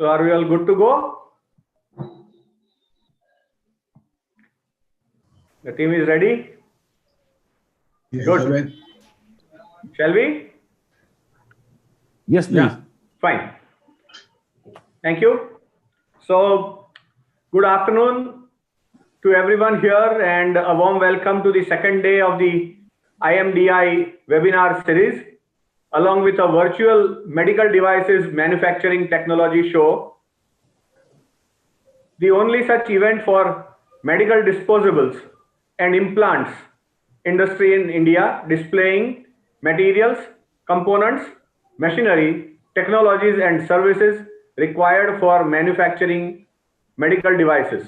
So are we all good to go? The team is ready? Yes. Good. Shall we? Yes, please. Yeah, fine. Thank you. So, good afternoon to everyone here and a warm welcome to the second day of the IMDI webinar series, along with a virtual medical devices manufacturing technology show, the only such event for medical disposables and implants industry in India, displaying materials, components, machinery, technologies and services required for manufacturing medical devices.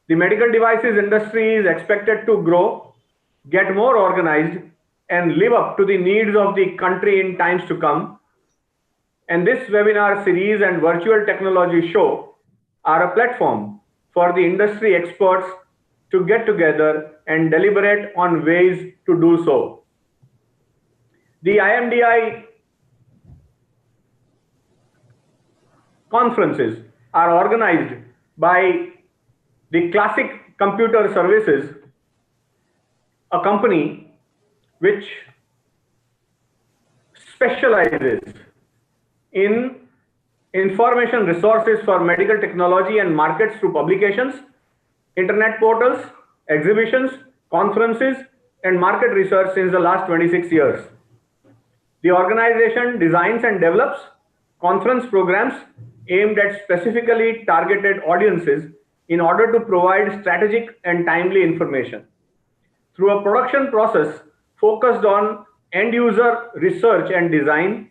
The medical devices industry is expected to grow, get more organized, and live up to the needs of the country in times to come. And this webinar series and virtual technology show are a platform for the industry experts to get together and deliberate on ways to do so. The IMDI conferences are organized by the Classic Computer Services, a company which specializes in information resources for medical technology and markets through publications, internet portals, exhibitions, conferences, and market research since the last 26 years. The organization designs and develops conference programs aimed at specifically targeted audiences in order to provide strategic and timely information. Through a production process focused on end user research and design,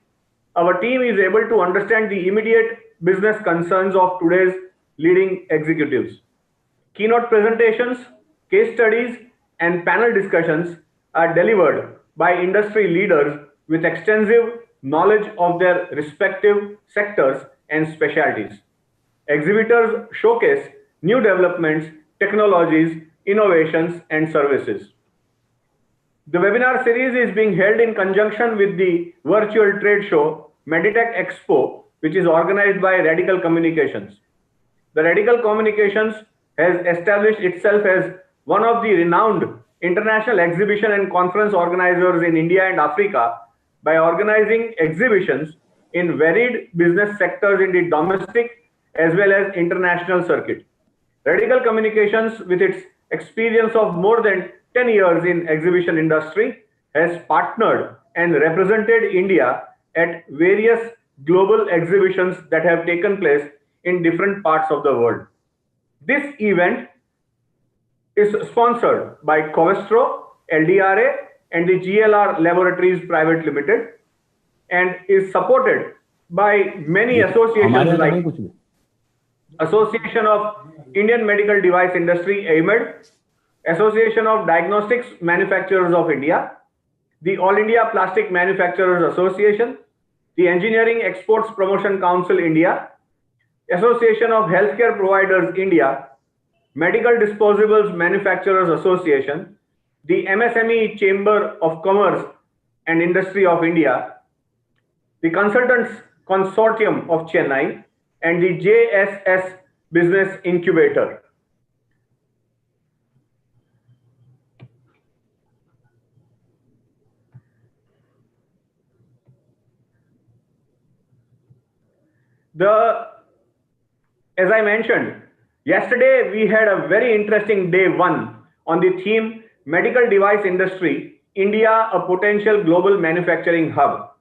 our team is able to understand the immediate business concerns of today's leading executives. Keynote presentations, case studies, and panel discussions are delivered by industry leaders with extensive knowledge of their respective sectors and specialties. Exhibitors showcase new developments, technologies, innovations, and services. The webinar series is being held in conjunction with the virtual trade show Meditech Expo, which is organized by Radical Communications. The Radical Communications has established itself as one of the renowned international exhibition and conference organizers in India and Africa by organizing exhibitions in varied business sectors in the domestic as well as international circuit. Radical Communications, with its experience of more than 10 years in exhibition industry, has partnered and represented India at various global exhibitions that have taken place in different parts of the world. This event is sponsored by Covestro, LDRA, and the Glr Laboratories Private Limited, and is supported by many associations like Association of Indian Medical Device Industry, AIMED, Association of Diagnostics Manufacturers of India, the All India Plastic Manufacturers Association, the Engineering Exports Promotion Council India, Association of Healthcare Providers India, Medical Disposables Manufacturers Association, the MSME Chamber of Commerce and Industry of India, the Consultants Consortium of Chennai, and the JSS Business Incubator. As I mentioned, yesterday we had a very interesting day one on the theme Medical Device Industry, India, a potential global manufacturing hub.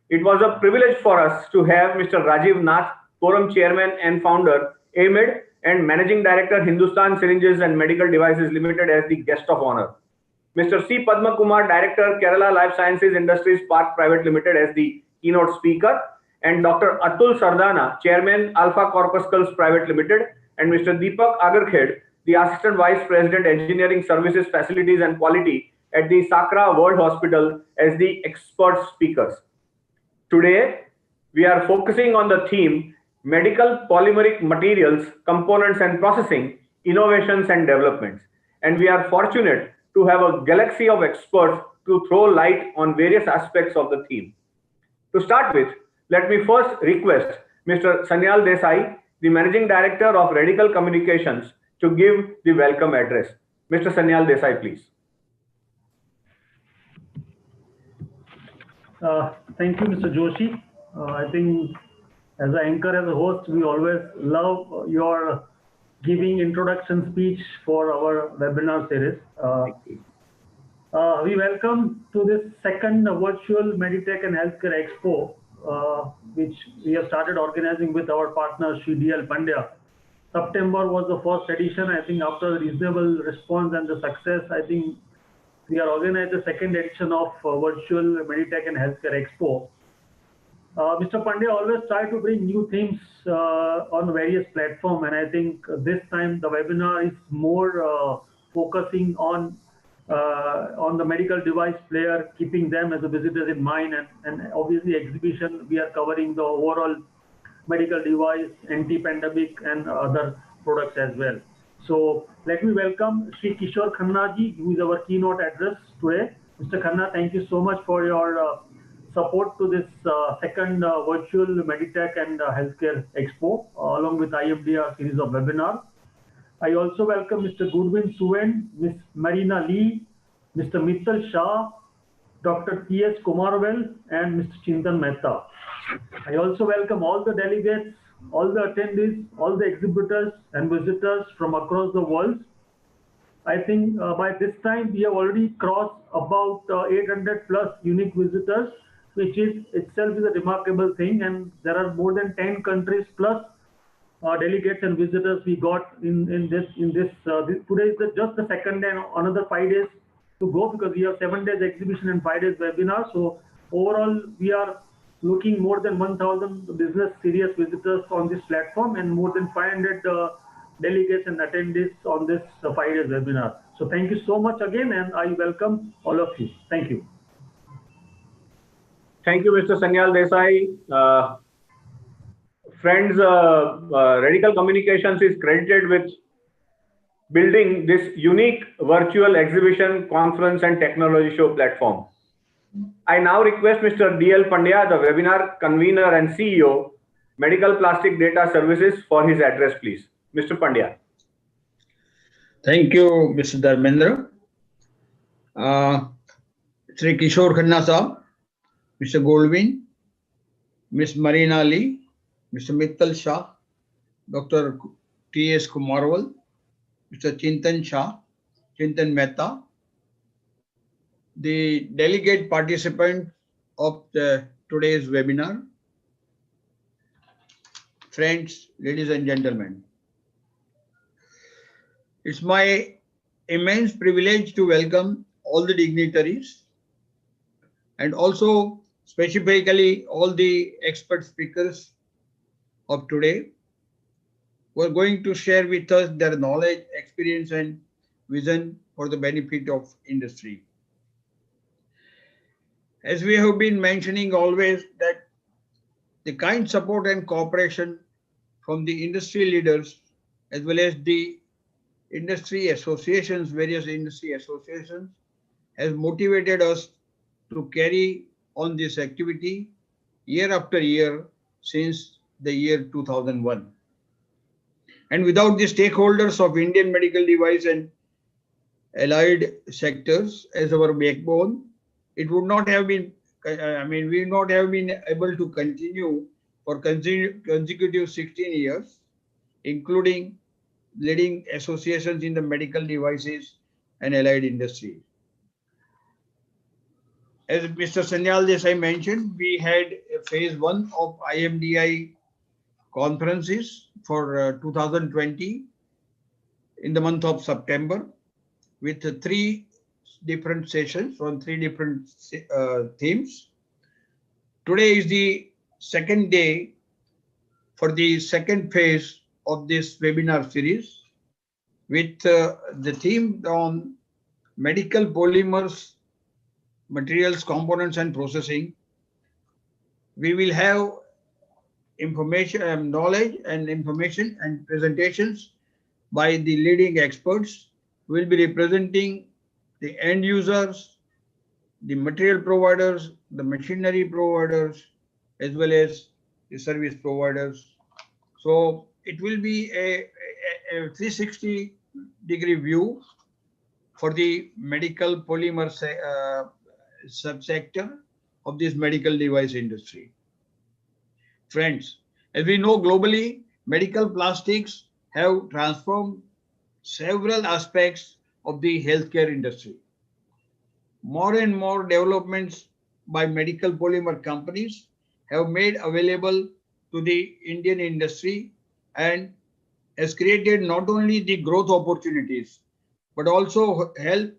It was a privilege for us to have Mr. Rajiv Nath, Forum Chairman and Founder, AIMED, and Managing Director, Hindustan Syringes and Medical Devices Limited, as the guest of honor. Mr. C. Padma Kumar, Director, Kerala Life Sciences Industries Park Private Limited, as the keynote speaker, and Dr. Atul Sardana, Chairman, Alpha Corpuscles Private Limited, and Mr. Deepak Agarkhed, the Assistant Vice President, Engineering Services, Facilities and Quality at the Sakra World Hospital, as the expert speakers. Today, we are focusing on the theme Medical Polymeric Materials, Components and Processing, Innovations and Developments. And we are fortunate to have a galaxy of experts to throw light on various aspects of the theme. To start with, let me first request Mr. Sanyal Desai, the Managing Director of Radical Communications, to give the welcome address. Mr. Sanyal Desai, please. Thank you, Mr. Joshi. I think as an anchor, as a host, we always love your giving introduction speech for our webinar series. We welcome to this second virtual Meditech and Healthcare Expo, which we have started organizing with our partner, Shri D.L. Pandya. September was the first edition. I think after the reasonable response and the success, I think we are organizing the second edition of virtual Meditech and Healthcare Expo. Mr. Pandya always try to bring new themes on various platforms, and I think this time the webinar is more focusing on the medical device player, keeping them as a visitors in mind, and obviously exhibition we are covering the overall medical device, anti-pandemic, and other products as well. So let me welcome Sri Kishore Khanna ji, who is our keynote address today. Mr. Khanna, thank you so much for your support to this second virtual Meditech and Healthcare Expo, along with IMDI series of webinars. I also welcome Mr. Goodwin Suven, Ms. Marina Lee, Mr. Mittal Shah, Dr. T.S. Kumarvel, and Mr. Chintan Mehta. I also welcome all the delegates, all the attendees, all the exhibitors and visitors from across the world. I think by this time we have already crossed about 800 plus unique visitors, which is itself is a remarkable thing, and there are more than 10 countries plus delegates and visitors we got in this. Today is just the second day, and another 5 days to go, because we have 7 days exhibition and 5 days webinar. So overall we are looking more than 1,000 business serious visitors on this platform, and more than 500 delegates and attendees on this 5 days webinar. So thank you so much again, and I welcome all of you. Thank you. Thank you, Mr. Sanyal Desai. Friends, Radical Communications is credited with building this unique virtual exhibition, conference, and technology show platform. I now request Mr. D.L. Pandya, the webinar convener and CEO, Medical Plastic Data Services, for his address, please. Mr. Pandya. Thank you, Mr. Dharmendra. Sri Kishore Khanna Saab, Mr. Goldwyn, Ms. Marina Lee, Mr. Mittal Shah, Dr. T.S. Kumarwal, Mr. Chintan Mehta, the delegate participant of today's webinar, friends, ladies and gentlemen. It's my immense privilege to welcome all the dignitaries and also specifically all the expert speakers of today who are going to share with us their knowledge, experience, and vision for the benefit of industry. As we have been mentioning always, that the kind support and cooperation from the industry leaders as well as the industry associations, various industry associations, has motivated us to carry on this activity year after year since the year 2001. And without the stakeholders of Indian medical device and allied sectors as our backbone, it would not have been, we would not have been able to continue for consecutive 16 years, including leading associations in the medical devices and allied industry. As Mr. Sanyal Desai mentioned, we had phase 1 of IMDI conferences for 2020 in the month of September with 3 different sessions on 3 different themes. Today is the second day for the second phase of this webinar series with the theme on medical polymers, materials, components, and processing. We will have information, knowledge and information and presentations by the leading experts who will be representing the end users, the material providers, the machinery providers, as well as the service providers. So it will be a 360-degree view for the medical polymer subsector of this medical device industry. Friends, as we know globally, medical plastics have transformed several aspects of the healthcare industry. More and more developments by medical polymer companies have made available to the Indian industry and has created not only the growth opportunities, but also help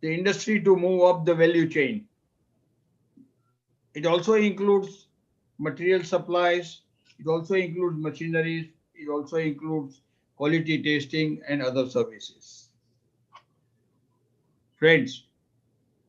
the industry to move up the value chain. It also includes material supplies, it also includes machineries, it also includes quality testing and other services. Friends,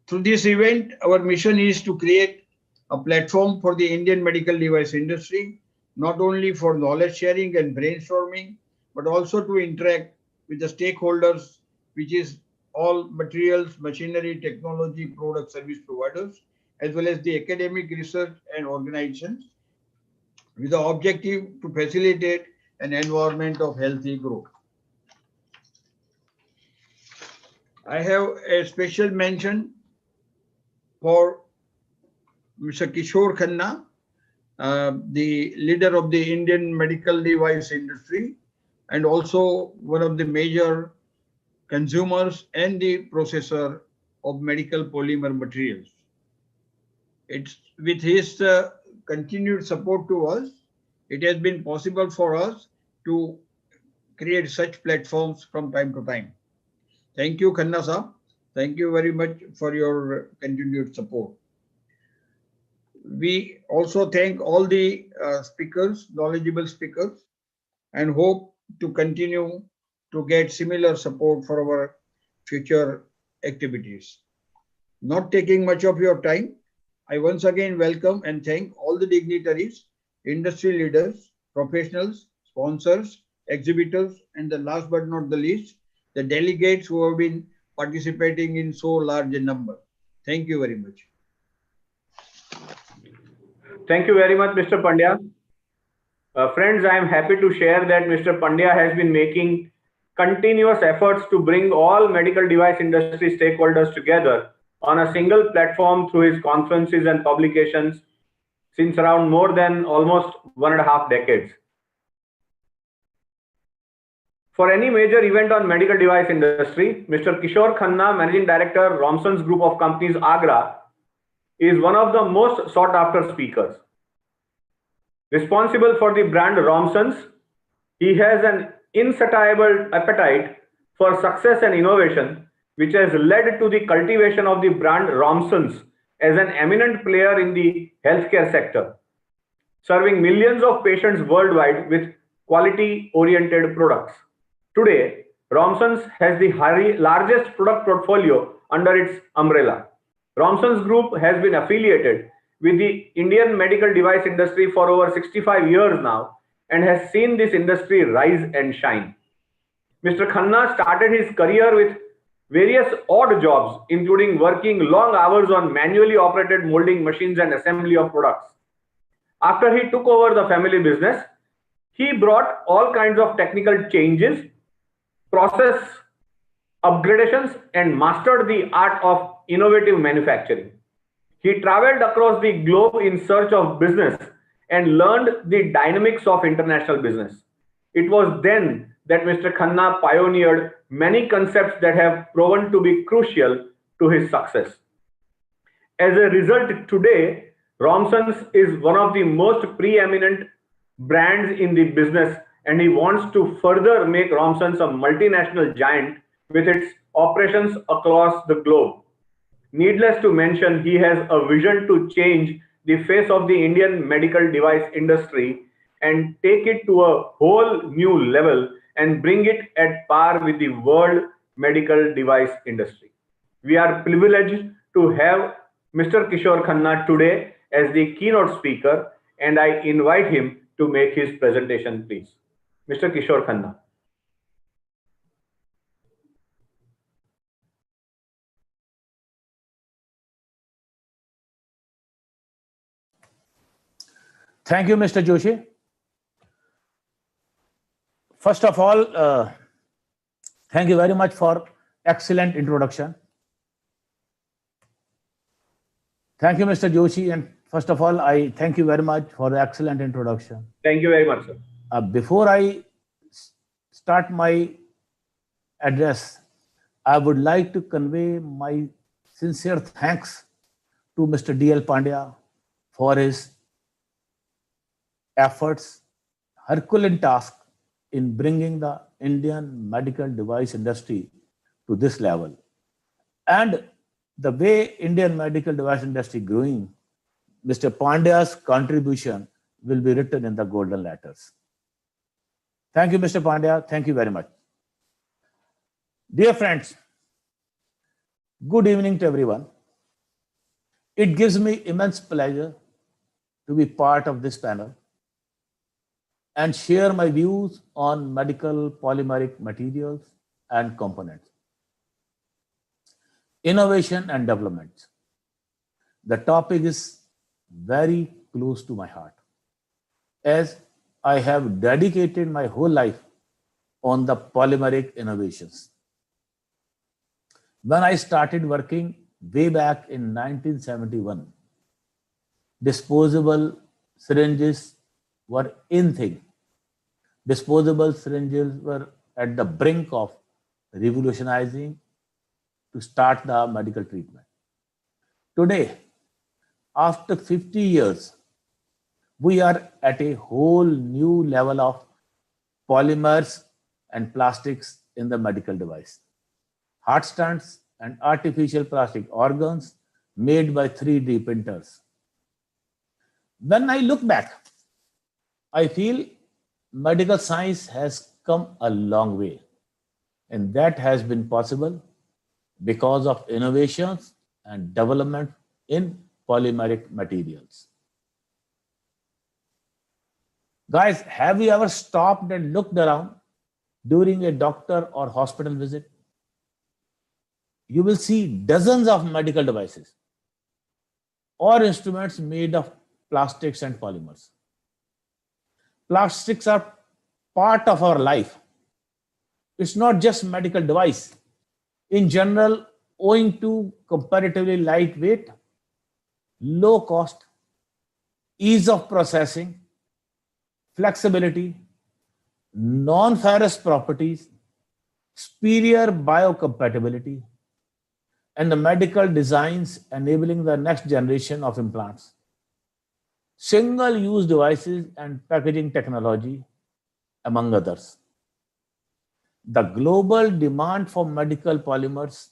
through this event, our mission is to create a platform for the Indian medical device industry, not only for knowledge sharing and brainstorming, but also to interact with the stakeholders, which is all materials, machinery, technology, product, service providers, as well as the academic research and organizations, with the objective to facilitate an environment of healthy growth. I have a special mention for Mr. Kishore Khanna, the leader of the Indian medical device industry, and also one of the major consumers and the processor of medical polymer materials. It's with his continued support to us, it has been possible for us to create such platforms from time to time. Thank you, Khanna Saab. Thank you very much for your continued support. We also thank all the speakers, knowledgeable speakers, and hope to continue to get similar support for our future activities. Not taking much of your time, I once again welcome and thank all the dignitaries, industry leaders, professionals, sponsors, exhibitors, and the last but not the least, the delegates who have been participating in so large a number. Thank you very much. Thank you very much, Mr. Pandya. Friends, I am happy to share that Mr. Pandya has been making continuous efforts to bring all medical device industry stakeholders together on a single platform through his conferences and publications since around more than almost 1.5 decades. For any major event on medical device industry, Mr. Kishore Khanna, Managing Director, Romson's Group of Companies, Agra, is one of the most sought after speakers. Responsible for the brand Romson's, he has an insatiable appetite for success and innovation, which has led to the cultivation of the brand Romson's as an eminent player in the healthcare sector, serving millions of patients worldwide with quality-oriented products. Today, Romson's has the largest product portfolio under its umbrella. Romson's Group has been affiliated with the Indian medical device industry for over 65 years now and has seen this industry rise and shine. Mr. Khanna started his career with various odd jobs, including working long hours on manually operated molding machines and assembly of products. After he took over the family business, he brought all kinds of technical changes, process upgradations, and mastered the art of innovative manufacturing. He traveled across the globe in search of business and learned the dynamics of international business. It was then that Mr. Khanna pioneered many concepts that have proven to be crucial to his success. As a result, today, Romson's is one of the most preeminent brands in the business, and he wants to further make Romson's a multinational giant with its operations across the globe. Needless to mention, he has a vision to change the face of the Indian medical device industry and take it to a whole new level and bring it at par with the world medical device industry. We are privileged to have Mr. Kishore Khanna today as the keynote speaker, and I invite him to make his presentation, please. Mr. Kishore Khanna. Thank you, Mr. Joshi. First of all, thank you very much for excellent introduction. Thank you, Mr. Joshi. And first of all, I thank you very much for the excellent introduction. Thank you very much, sir. Before I start my address, I would like to convey my sincere thanks to Mr. D.L. Pandya for his efforts, Herculean task in bringing the Indian medical device industry to this level. And the way Indian medical device industry growing, Mr. Pandya's contribution will be written in the golden letters. Thank you, Mr. Pandya. Thank you very much. Dear friends, good evening to everyone. It gives me immense pleasure to be part of this panel and share my views on medical polymeric materials and components, innovation and development. The topic is very close to my heart, as I have dedicated my whole life on the polymeric innovations. When I started working way back in 1971, disposable syringes were in thing. Disposable syringes were at the brink of revolutionizing to start the medical treatment. Today, after 50 years, we are at a whole new level of polymers and plastics in the medical device. Heart stents and artificial plastic organs made by 3D printers. When I look back, I feel medical science has come a long way, and that has been possible because of innovations and development in polymeric materials. Guys, have you ever stopped and looked around during a doctor or hospital visit? You will see dozens of medical devices or instruments made of plastics and polymers. Plastics are part of our life. It's not just medical device. In general, owing to comparatively lightweight, low cost, ease of processing, flexibility, non-ferrous properties, superior biocompatibility, and the medical designs enabling the next generation of implants, single-use devices and packaging technology, among others. The global demand for medical polymers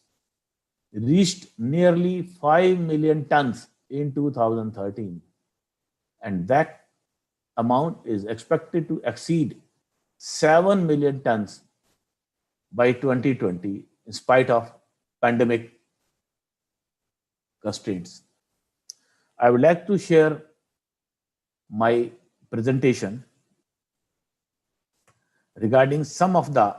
reached nearly 5 million tons in 2013, and that amount is expected to exceed 7 million tons by 2020 in spite of pandemic constraints. I would like to share my presentation regarding some of the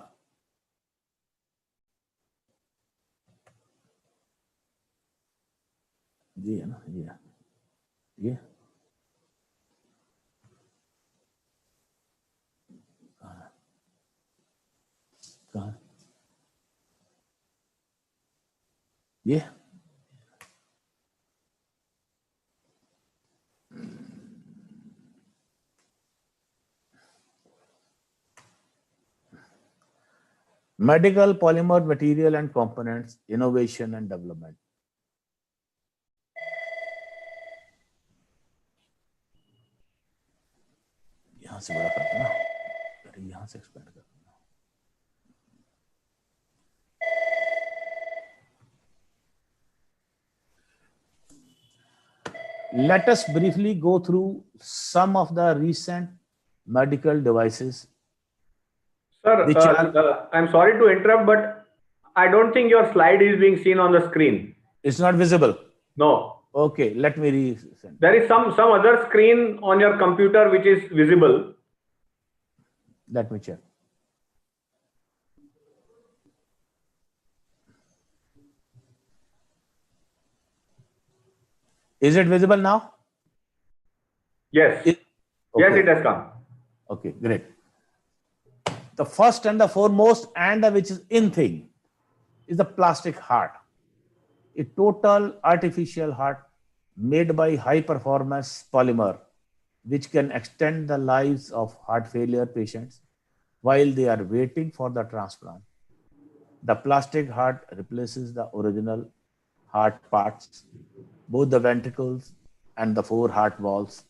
medical polymer material and components, innovation and development. यहाँ से बड़ा करते ना, अरे यहाँ से expand करते ना. Let us briefly go through some of the recent medical devices. Sir, I'm sorry to interrupt, but I don't think your slide is being seen on the screen. It's not visible. No. Okay, let me resend. There is some other screen on your computer which is visible. Let me check. Is it visible now? Yes. Yes, Okay. it has come. Okay, great. The first and the foremost, and which is in thing, is the plastic heart, a total artificial heart made by high performance polymer, which can extend the lives of heart failure patients while they are waiting for the transplant. The plastic heart replaces the original heart parts, both the ventricles and the four heart valves,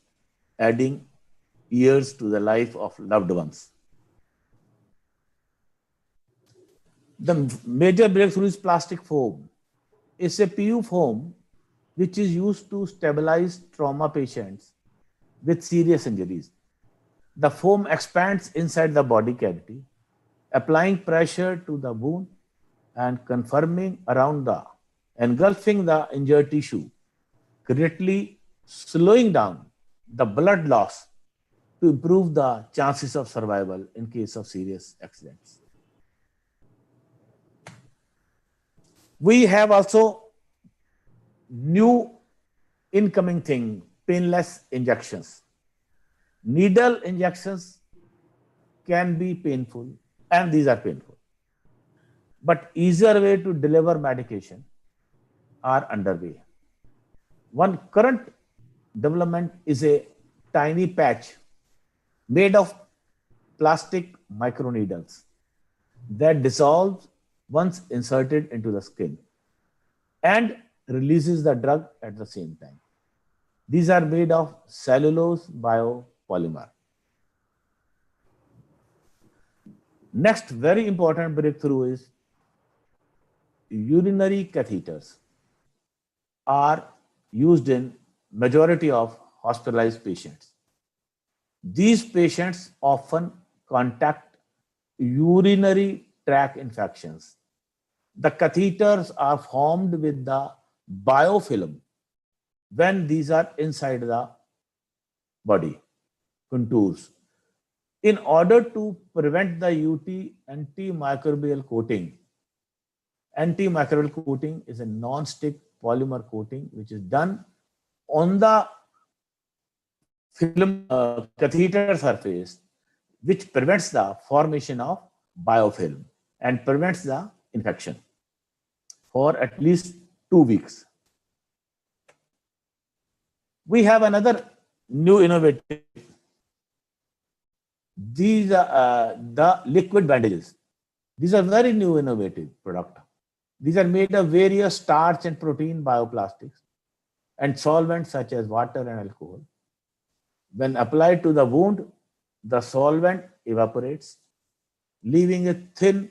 adding years to the life of loved ones. The major breakthrough is plastic foam. It's a PU foam which is used to stabilize trauma patients with serious injuries. The foam expands inside the body cavity, applying pressure to the wound and confirming around the engulfing the injured tissue, greatly slowing down the blood loss to improve the chances of survival in case of serious accidents. We have also new incoming thing, painless injections. Needle injections can be painful, and these are painful. But easier way to deliver medication are underway. One current development is a tiny patch made of plastic microneedles that dissolves once inserted into the skin and releases the drug at the same time. These are made of cellulose biopolymer. Next very important breakthrough is urinary catheters are used in majority of hospitalized patients. These patients often contact urinary tract infections. The catheters are formed with the biofilm when these are inside the body contours. In order to prevent the UT antimicrobial coating, antimicrobial coating is a non-stick polymer coating which is done on the film catheter surface, which prevents the formation of biofilm and prevents the infection for at least 2 weeks. We have another new innovative. These are the liquid bandages. These are very new innovative product. These are made of various starch and protein bioplastics and solvents such as water and alcohol. When applied to the wound, the solvent evaporates, leaving a thin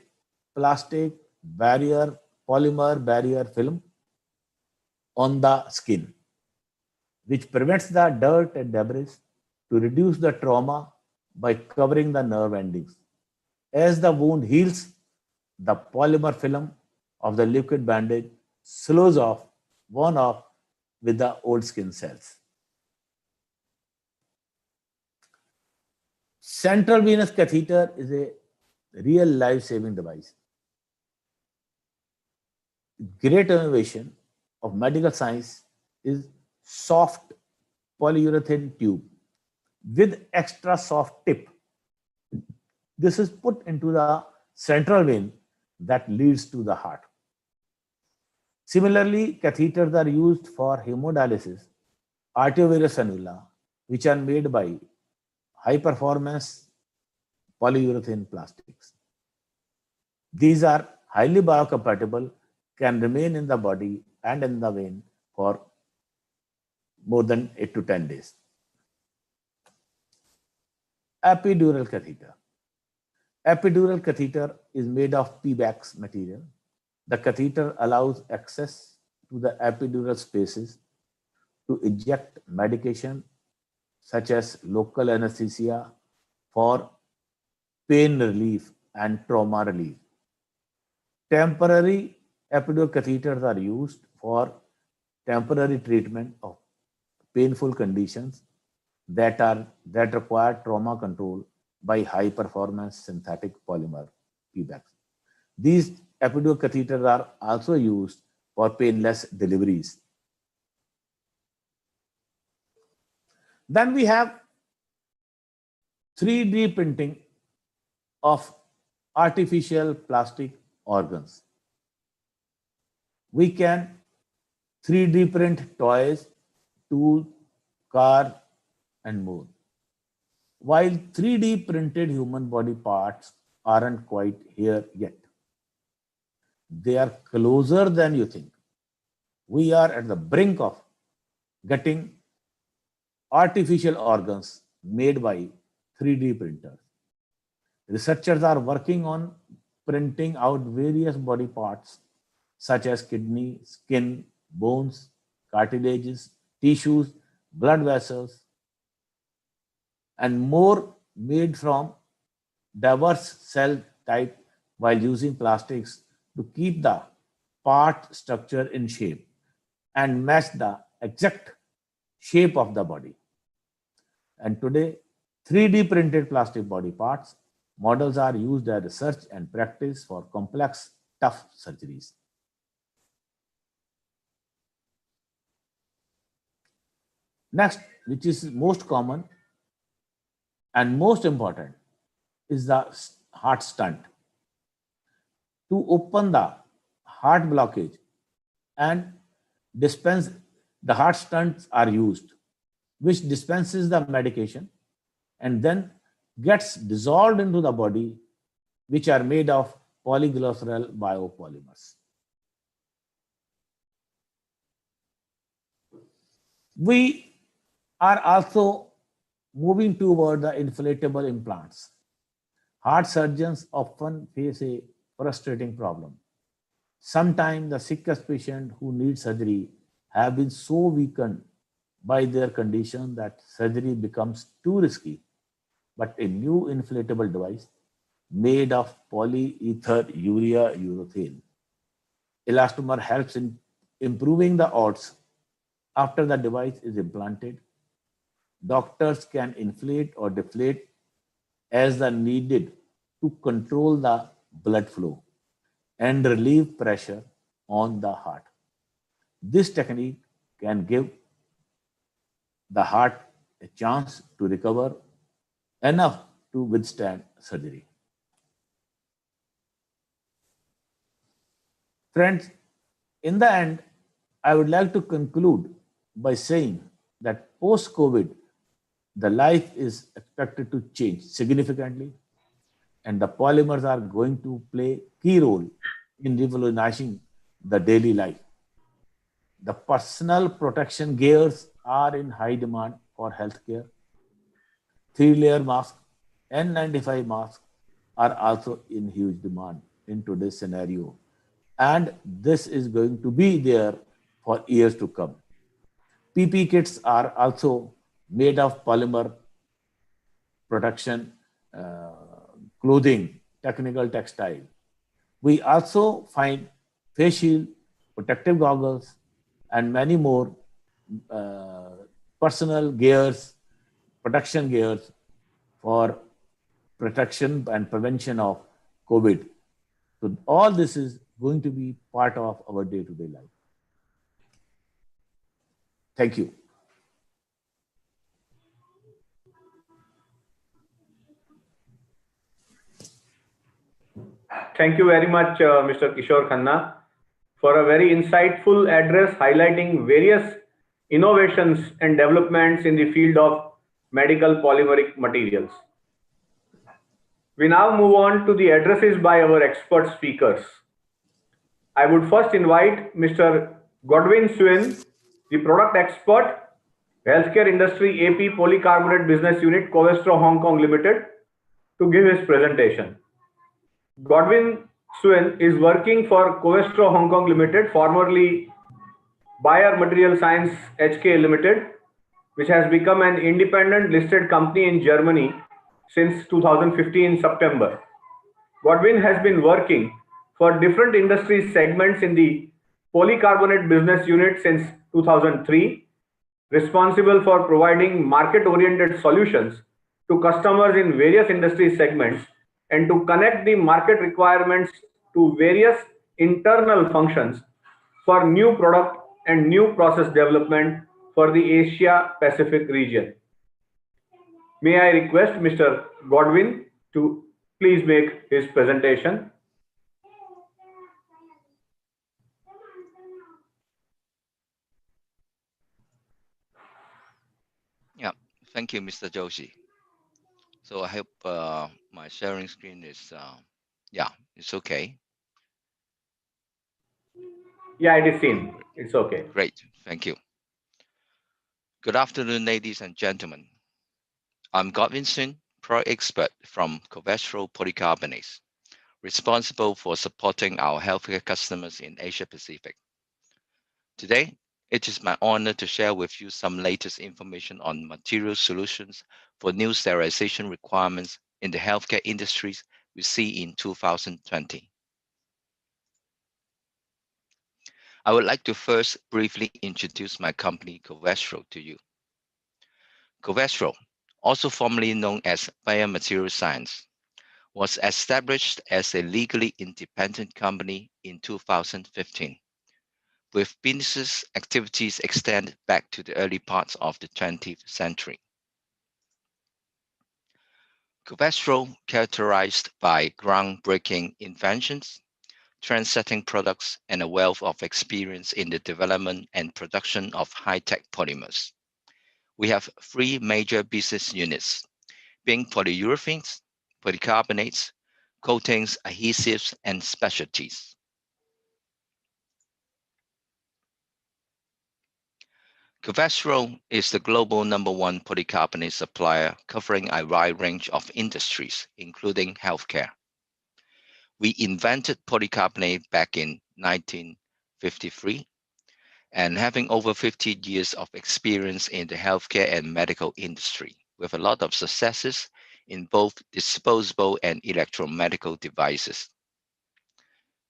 plastic barrier, polymer barrier film on the skin, which prevents the dirt and debris to reduce the trauma by covering the nerve endings. As the wound heals, the polymer film of the liquid bandage slows off, worn off with the old skin cells. Central venous catheter is a real life-saving device. Great innovation of medical science is soft polyurethane tube with extra soft tip. This is put into the central vein that leads to the heart. Similarly, catheters are used for hemodialysis, arteriovenous cannula, which are made by high performance polyurethane plastics. These are highly biocompatible, can remain in the body and in the vein for more than 8 to 10 days. Epidural catheter. Epidural catheter is made of PBAX material. The catheter allows access to the epidural spaces to inject medication such as local anesthesia for pain relief and trauma relief. Temporary epidural catheters are used for temporary treatment of painful conditions that require trauma control by high performance synthetic polymer PBAX. These epidural catheters are also used for painless deliveries. Then we have 3D printing of artificial plastic organs. We can 3D print toys, tools, cars, and more. While 3D printed human body parts aren't quite here yet, they are closer than you think. We are at the brink of getting artificial organs made by 3D printers. Researchers are working on printing out various body parts such as kidney, skin, bones, cartilages, tissues, blood vessels, and more made from diverse cell type while using plastics to keep the part structure in shape and match the exact shape of the body. And today, 3D printed plastic body parts models are used as research and practice for complex, tough surgeries. Next, which is most common and most important, is the heart stunt. To open the heart blockage and dispense, the heart stunts are used, which dispenses the medication and then gets dissolved into the body, which are made of polyglycerol biopolymers. We are also moving toward the inflatable implants. Heart surgeons often face a frustrating problem. Sometimes the sickest patient who needs surgery have been so weakened by their condition that surgery becomes too risky. But a new inflatable device made of polyether urea urethane elastomer helps in improving the odds. After the device is implanted, doctors can inflate or deflate as the needed to control the blood flow and relieve pressure on the heart. This technique can give the heart a chance to recover enough to withstand surgery. Friends, in the end, I would like to conclude by saying that post-COVID, the life is expected to change significantly, and the polymers are going to play a key role in revolutionizing the daily life. The personal protection gears are in high demand for healthcare. 3-layer masks, N95 masks are also in huge demand in today's scenario. And this is going to be there for years to come. PP kits are also made of polymer protection, clothing, technical textile. We also find face shield, protective goggles, and many more personal gears, protection gears for protection and prevention of COVID. So all this is going to be part of our day-to-day life. Thank you. Thank you very much, Mr. Kishore Khanna, for a very insightful address highlighting various innovations and developments in the field of medical polymeric materials. We now move on to the addresses by our expert speakers. I would first invite Mr. Godwin Suen, the product expert, Healthcare Industry AP Polycarbonate Business Unit, Covestro Hong Kong Limited, to give his presentation. Godwin Suen is working for Covestro Hong Kong Limited, formerly Bayer Material Science HK Limited, which has become an independent listed company in Germany since 2015 September. Godwin has been working for different industry segments in the polycarbonate business unit since 2003, responsible for providing market-oriented solutions to customers in various industry segments and to connect the market requirements to various internal functions for new product and new process development for the Asia Pacific region. May I request Mr. Godwin to please make his presentation? Yeah, thank you, Mr. Joshi. So I hope my sharing screen is, yeah, it's okay. Yeah, it is seen. It's okay. Great, thank you. Good afternoon, ladies and gentlemen. I'm Godwin Sun, product expert from Covestro Polycarbonates, responsible for supporting our healthcare customers in Asia Pacific. Today, it is my honor to share with you some latest information on material solutions for new sterilization requirements in the healthcare industries we see in 2020. I would like to first briefly introduce my company, Covestro, to you. Covestro, also formerly known as Biomaterial Science, was established as a legally independent company in 2015, with business activities extended back to the early parts of the 20th century. Covestro, characterized by groundbreaking inventions, trend-setting products, and a wealth of experience in the development and production of high-tech polymers. We have three major business units, being polyurethanes, polycarbonates, coatings, adhesives, and specialties. Covestro is the global #1 polycarbonate supplier covering a wide range of industries, including healthcare. We invented polycarbonate back in 1953, and having over 50 years of experience in the healthcare and medical industry, with a lot of successes in both disposable and electromedical devices.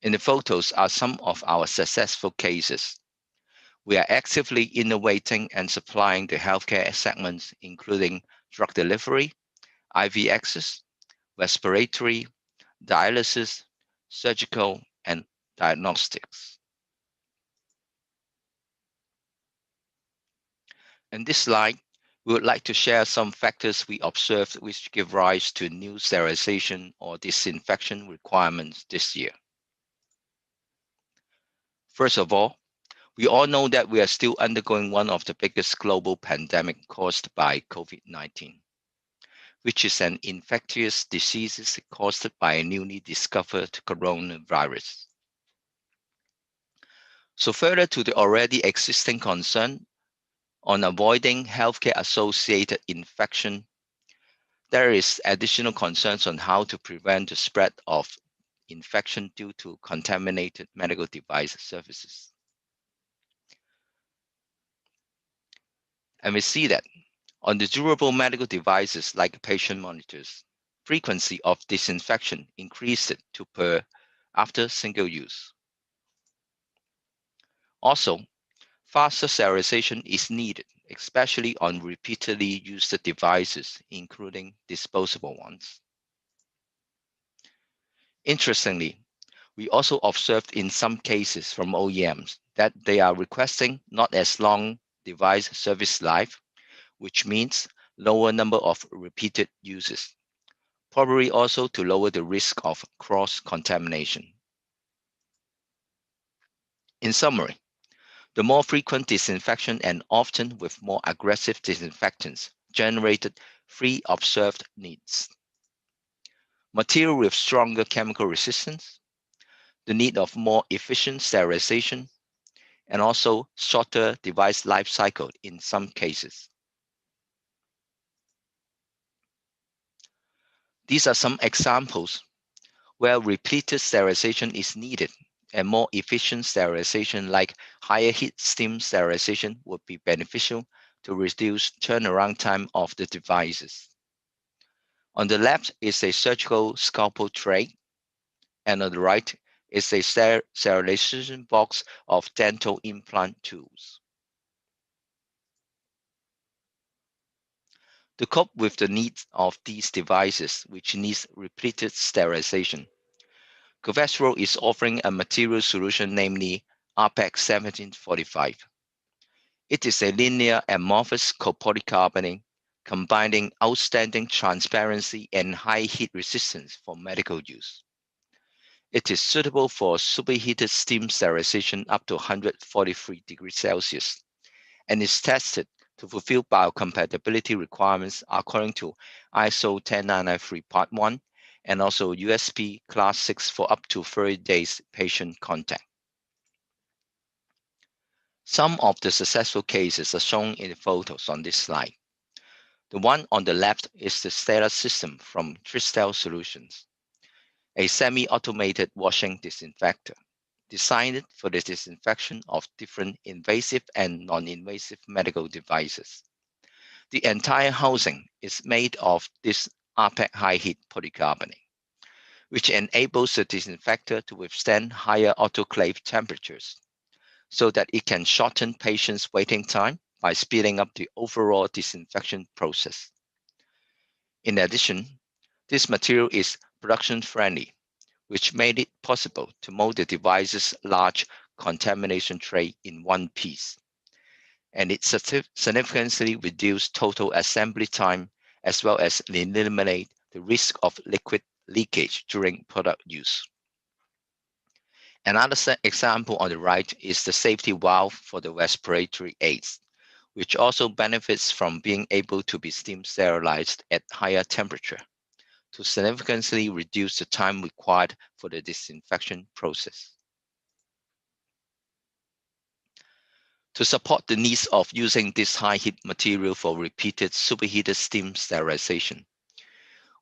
In the photos are some of our successful cases. We are actively innovating and supplying the healthcare segments, including drug delivery, IV access, respiratory, dialysis, surgical, and diagnostics. In this slide, we would like to share some factors we observed which give rise to new sterilization or disinfection requirements this year. First of all, we all know that we are still undergoing one of the biggest global pandemic caused by COVID-19, which is an infectious disease caused by a newly discovered coronavirus. So further to the already existing concern on avoiding healthcare-associated infection, there is additional concerns on how to prevent the spread of infection due to contaminated medical device surfaces. And we see that on the durable medical devices like patient monitors, frequency of disinfection increased to per after single use. Also, faster sterilization is needed, especially on repeatedly used devices, including disposable ones. Interestingly, we also observed in some cases from OEMs that they are requesting not as long device service life, which means lower number of repeated uses, probably also to lower the risk of cross-contamination. In summary, the more frequent disinfection and often with more aggressive disinfectants generated three observed needs: material with stronger chemical resistance, the need of more efficient sterilization, and also shorter device life cycle in some cases. These are some examples where repeated sterilization is needed, and more efficient sterilization like higher heat steam sterilization would be beneficial to reduce turnaround time of the devices. On the left is a surgical scalpel tray, and on the right is a sterilization box of dental implant tools. To cope with the needs of these devices, which needs repeated sterilization, Covestro is offering a material solution, namely RPEX 1745. It is a linear amorphous copolycarbonate combining outstanding transparency and high heat resistance for medical use. It is suitable for superheated steam sterilization up to 143 degrees Celsius and is tested to fulfill biocompatibility requirements according to ISO 10993 Part 1 and also USP Class 6 for up to 30 days patient contact. Some of the successful cases are shown in the photos on this slide. The one on the left is the Stellar system from Tristel Solutions, a semi-automated washing disinfector designed for the disinfection of different invasive and non-invasive medical devices. The entire housing is made of this RPEC high-heat polycarbonate, which enables the disinfector to withstand higher autoclave temperatures so that it can shorten patients' waiting time by speeding up the overall disinfection process. In addition, this material is production-friendly, which made it possible to mold the device's large contamination tray in one piece. And it significantly reduced total assembly time as well as eliminate the risk of liquid leakage during product use. Another example on the right is the safety valve for the respiratory aids, which also benefits from being able to be steam sterilized at higher temperature to significantly reduce the time required for the disinfection process. To support the needs of using this high-heat material for repeated superheated steam sterilization,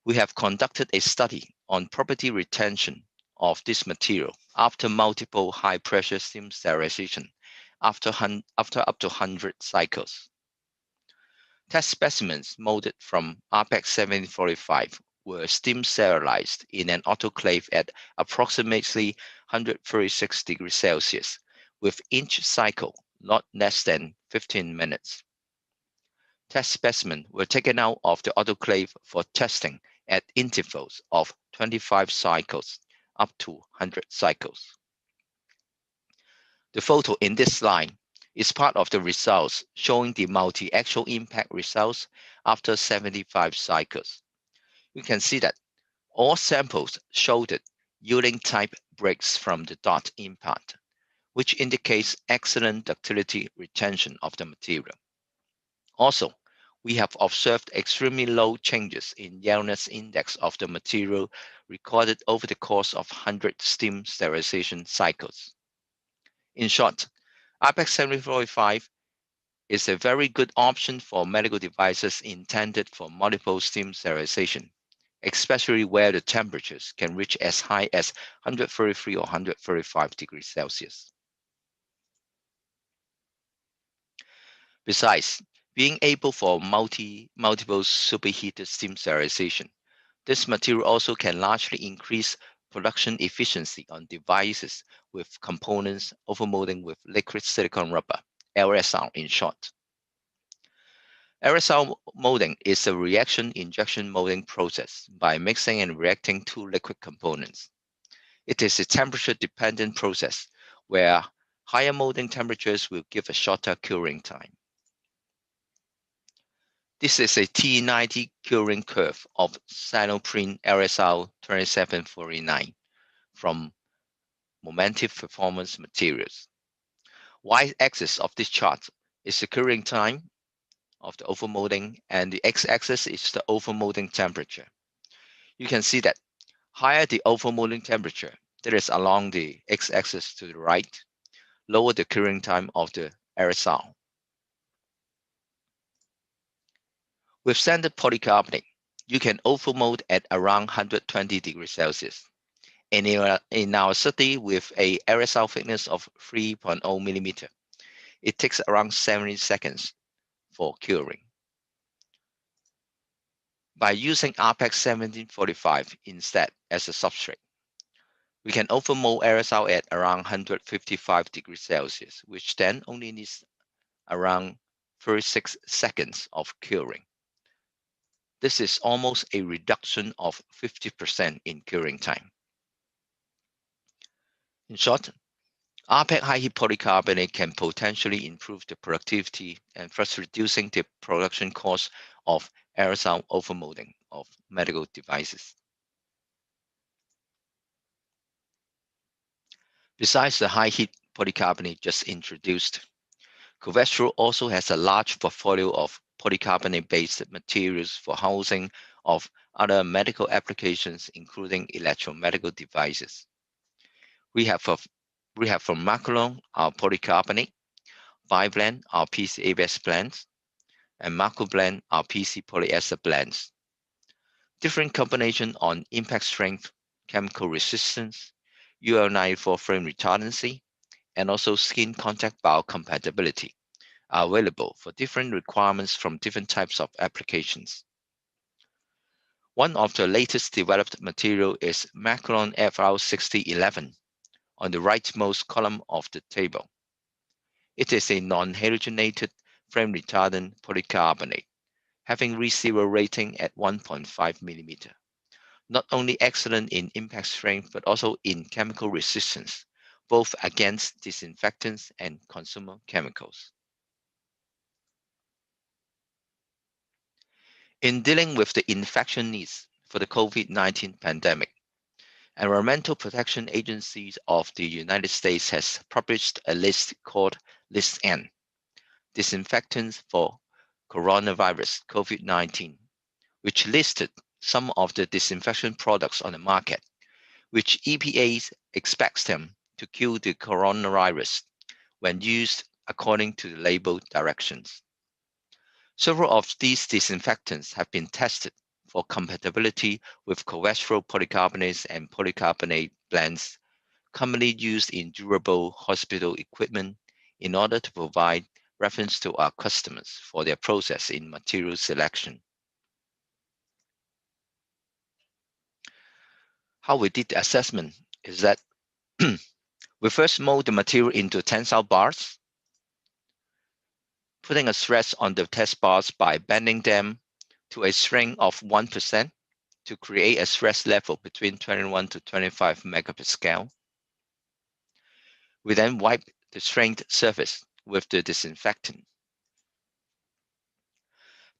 we have conducted a study on property retention of this material after multiple high-pressure steam sterilization after up to 100 cycles. Test specimens molded from RPEC 1745 were steam sterilized in an autoclave at approximately 136 degrees Celsius with each cycle not less than 15 minutes. Test specimens were taken out of the autoclave for testing at intervals of 25 cycles up to 100 cycles. The photo in this slide is part of the results showing the multi-axial impact results after 75 cycles. You can see that all samples showed yielding type breaks from the dot impact, which indicates excellent ductility retention of the material. Also, we have observed extremely low changes in yellowness index of the material recorded over the course of 100 steam sterilization cycles. In short, RPEC 1745 is a very good option for medical devices intended for multiple steam sterilization, especially where the temperatures can reach as high as 133 or 135 degrees Celsius. Besides, being able for multiple superheated steam sterilization, this material also can largely increase production efficiency on devices with components overmolding with liquid silicone rubber, aerosol in short. Aerosol molding is a reaction injection molding process by mixing and reacting two liquid components. It is a temperature-dependent process where higher molding temperatures will give a shorter curing time. This is a T90 curing curve of Cyanoprene Aerosol 2749 from Momentive Performance Materials. Y-axis of this chart is the curing time of the overmolding, and the x-axis is the overmolding temperature. You can see that higher the overmolding temperature that is along the x-axis to the right, lower the curing time of the aerosol. With standard polycarbonate, you can overmold at around 120 degrees Celsius. And in our study with an aerosol thickness of 3.0 millimeter, it takes around 70 seconds for curing. By using RPEC 1745 instead as a substrate, we can overmold aerosol at around 155 degrees Celsius, which then only needs around 36 seconds of curing. This is almost a reduction of 50% in curing time. In short, rPET high-heat polycarbonate can potentially improve the productivity and thus reducing the production cost of aerosol overmolding of medical devices. Besides the high-heat polycarbonate just introduced, Covestro also has a large portfolio of polycarbonate-based materials for housing of other medical applications, including electromedical devices. We have from Macolon, our polycarbonate, BiBlend, our PC ABS blends, and MacoBlend, our PC polyester blends. Different combination on impact strength, chemical resistance, UL94 flame retardancy, and also skin contact biocompatibility are available for different requirements from different types of applications. One of the latest developed material is Macolon FR6011 on the rightmost column of the table. It is a non-halogenated flame retardant polycarbonate, having RE0 rating at 1.5 millimeter. Not only excellent in impact strength, but also in chemical resistance, both against disinfectants and consumer chemicals. In dealing with the infection needs for the COVID-19 pandemic, Environmental Protection Agency of the United States has published a list called List N, Disinfectants for Coronavirus COVID-19, which listed some of the disinfection products on the market, which EPA expects them to kill the coronavirus when used according to the label directions. Several of these disinfectants have been tested for compatibility with Covestro polycarbonates and polycarbonate blends commonly used in durable hospital equipment in order to provide reference to our customers for their process in material selection. How we did the assessment is that we first mold the material into tensile bars, putting a stress on the test bars by bending them to a strain of 1% to create a stress level between 21 to 25 megapascal. We then wipe the strained surface with the disinfectant.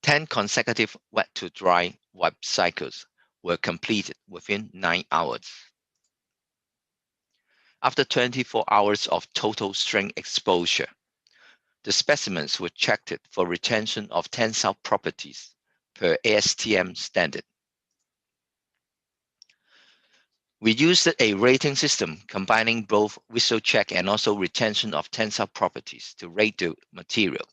10 consecutive wet to dry wipe cycles were completed within 9 hours. After 24 hours of total strain exposure, the specimens were checked for retention of tensile properties per ASTM standard. We used a rating system combining both visual check and also retention of tensile properties to rate the material.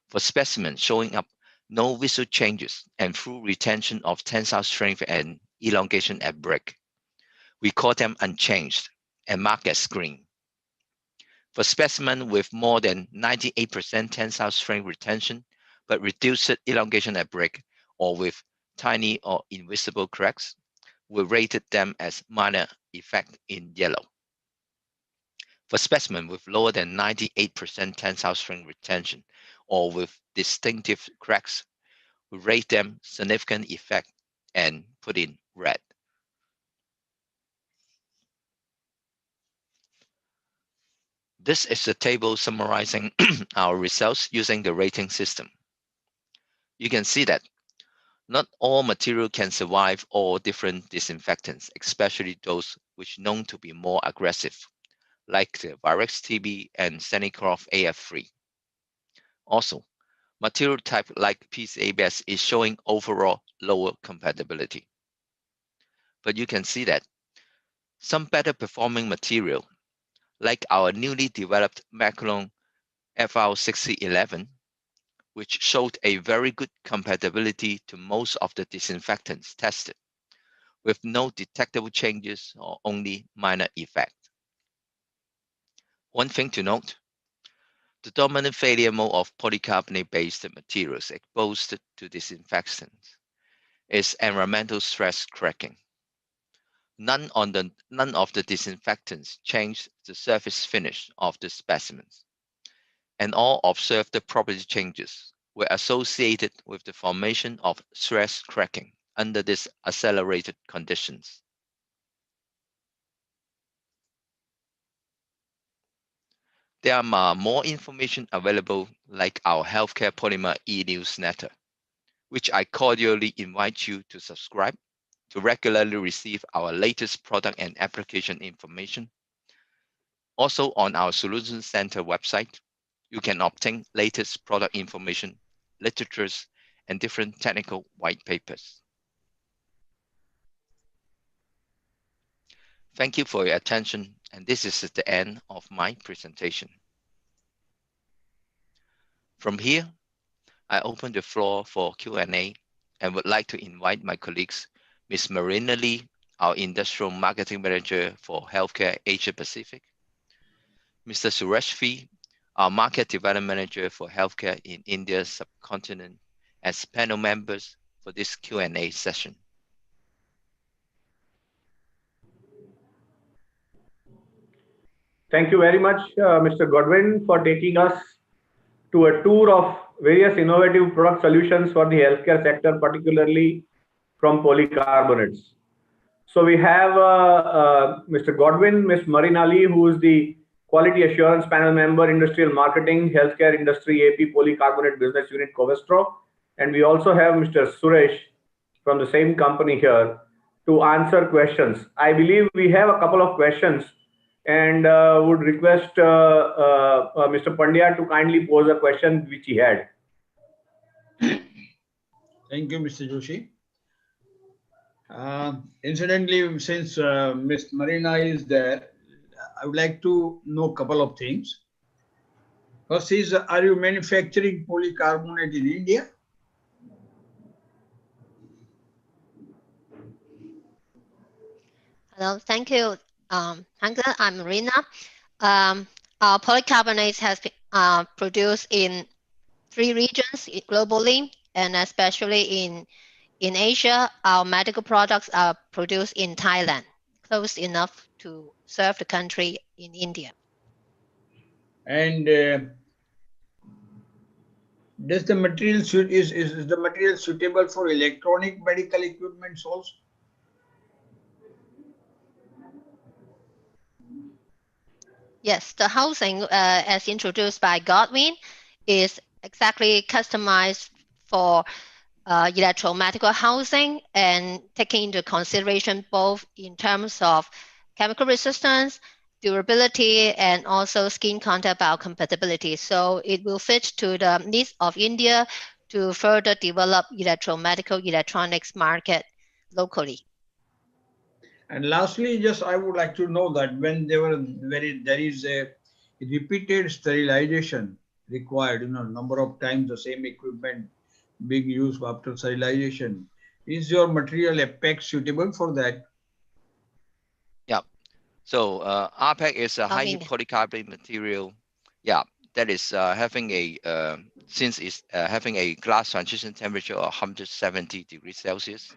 For specimens showing up no visual changes and full retention of tensile strength and elongation at break, we call them unchanged and marked as green. For specimen with more than 98% tensile strength retention, but reduced elongation at break, or with tiny or invisible cracks, we rated them as minor effect in yellow. For specimen with lower than 98% tensile strength retention, or with distinctive cracks, we rate them significant effect and put in red. This is a table summarizing our results using the rating system. You can see that not all material can survive all different disinfectants, especially those which are known to be more aggressive, like the Virex TB and Sanicroft AF3. Also, material type like PC-ABS is showing overall lower compatibility. But you can see that some better performing material, like our newly developed Macolon FR6011, which showed a very good compatibility to most of the disinfectants tested, with no detectable changes or only minor effect. One thing to note, the dominant failure mode of polycarbonate-based materials exposed to disinfectants is environmental stress cracking. None of the disinfectants changed the surface finish of the specimens, and all observed property changes were associated with the formation of stress cracking under these accelerated conditions. There are more information available, like our healthcare polymer e-newsletter, which I cordially invite you to subscribe to regularly receive our latest product and application information. Also on our Solution Center website, you can obtain latest product information, literatures, and different technical white papers. Thank you for your attention, and this is the end of my presentation. From here, I open the floor for Q&A and would like to invite my colleagues, Ms. Marina Lee, our Industrial Marketing Manager for Healthcare Asia Pacific, Mr. Suresh V, our Market Development Manager for Healthcare in India subcontinent, as panel members for this Q&A session. Thank you very much, Mr. Godwin, for taking us to a tour of various innovative product solutions for the healthcare sector, particularly from polycarbonates. So we have Mr. Godwin, Ms. Marina Lee, who is the Quality Assurance Panel Member, Industrial Marketing, Healthcare Industry AP Polycarbonate Business Unit, Covestro. And we also have Mr. Suresh from the same company here to answer questions. I believe we have a couple of questions and would request Mr. Pandya to kindly pose a question which he had. Thank you, Mr. Joshi. Incidentally, since Ms. Marina is there, I would like to know a couple of things. First is, are you manufacturing polycarbonate in India? Hello, thank you, Hanka. I'm Marina. Our polycarbonates has been produced in 3 regions globally, and especially in Asia. Our medical products are produced in Thailand, close enough to serve the country in India. And does the material is the material suitable for electronic medical equipment also? Yes, the housing, as introduced by Godwin, is exactly customized for electromedical housing and taking into consideration both in terms of chemical resistance, durability, and also skin contact biocompatibility. So it will fit to the needs of India to further develop electromedical electronics market locally. And lastly, just I would like to know that when there is a repeated sterilization required, number of times the same equipment being used after sterilization, is your material APEX suitable for that? Yeah. So RPEC is a highly polycarbonate material. Yeah, that is having a since it's having a glass transition temperature of 170 degrees Celsius.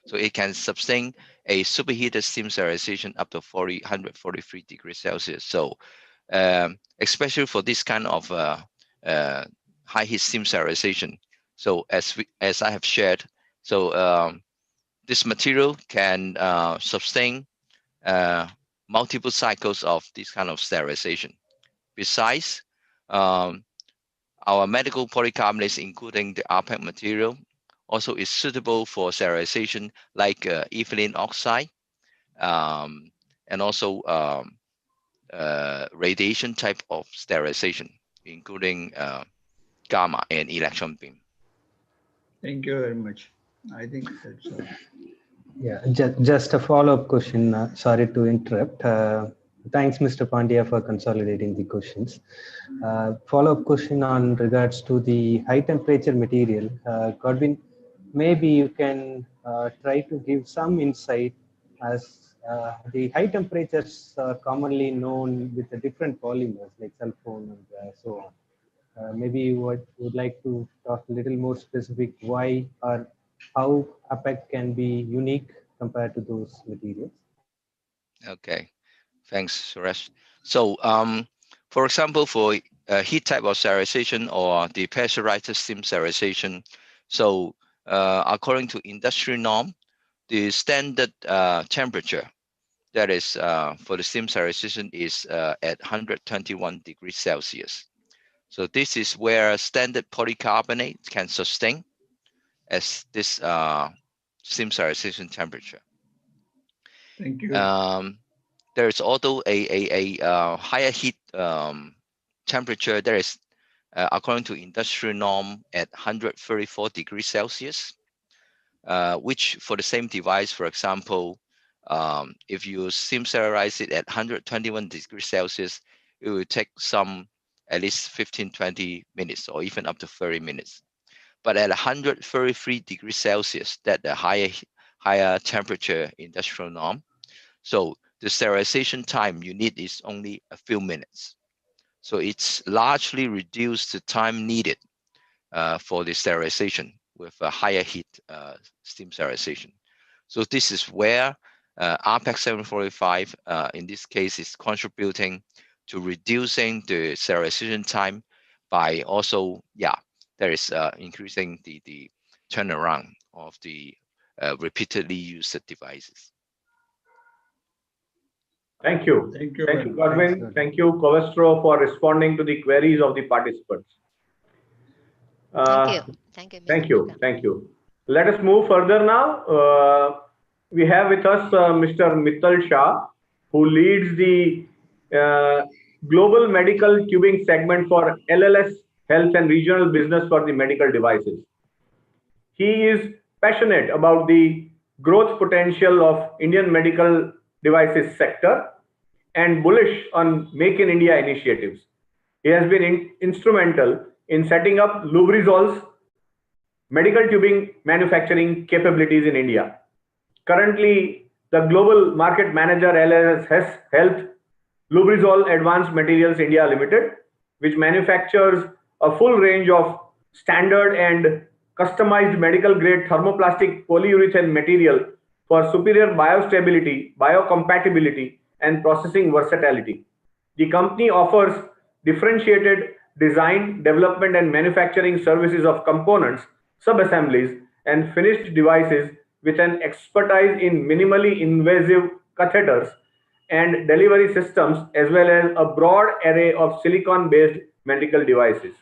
So it can sustain a superheated steam sterilization up to 143 degrees Celsius. So especially for this kind of high heat steam sterilization. So as I have shared, so this material can sustain multiple cycles of this kind of sterilization. Besides, our medical polycarbonates, including the RPEC material, also is suitable for sterilization like ethylene oxide and also radiation type of sterilization, including gamma and electron beam. Thank you very much. I think that's all. Yeah, just a follow-up question. Sorry to interrupt. Thanks, Mr. Pandya, for consolidating the questions. Follow-up question on regards to the high temperature material. Godwin, maybe you can try to give some insight, as the high temperatures are commonly known with the different polymers like sulfone and so on. Maybe you would like to talk a little more specific why or how APEC can be unique compared to those materials. Okay, thanks, Suresh. So, for example, for heat type of sterilization or the pressurized steam sterilization, so according to industry norm, the standard temperature that is for the steam sterilization is at 121 degrees Celsius. So this is where standard polycarbonate can sustain as this steam sterilization temperature. Thank you. There is also a higher heat temperature that is according to industrial norm at 134 degrees Celsius, which for the same device, for example, if you steam sterilize it at 121 degrees Celsius, it will take at least 15-20 minutes or even up to 30 minutes. But at 133 degrees Celsius, that the higher temperature industrial norm, so the sterilization time you need is only a few minutes. So it's largely reduced the time needed for the sterilization with a higher heat steam sterilization. So this is where RPEX 745 in this case is contributing to reducing the sterilization time by also, there is increasing the turnaround of the repeatedly used devices. Thank you. Thank you. Thank you, Godwin. Thank you, Covestro, for responding to the queries of the participants. Thank you. Thank you. Thank you. Thank you. Let us move further now. We have with us Mr. Mittal Shah, who leads the Global Medical Tubing segment for LLS Health and Regional Business for the medical devices. He is passionate about the growth potential of Indian medical devices sector and bullish on Make in India initiatives. He has been instrumental in setting up Lubrizol's medical tubing manufacturing capabilities in India. Currently, the global market manager LLS Health Lubrizol Advanced Materials India Limited, which manufactures a full range of standard and customized medical grade thermoplastic polyurethane material for superior biostability, biocompatibility, and processing versatility. The company offers differentiated design, development, and manufacturing services of components, sub-assemblies, and finished devices with an expertise in minimally invasive catheters and delivery systems, as well as a broad array of silicon-based medical devices.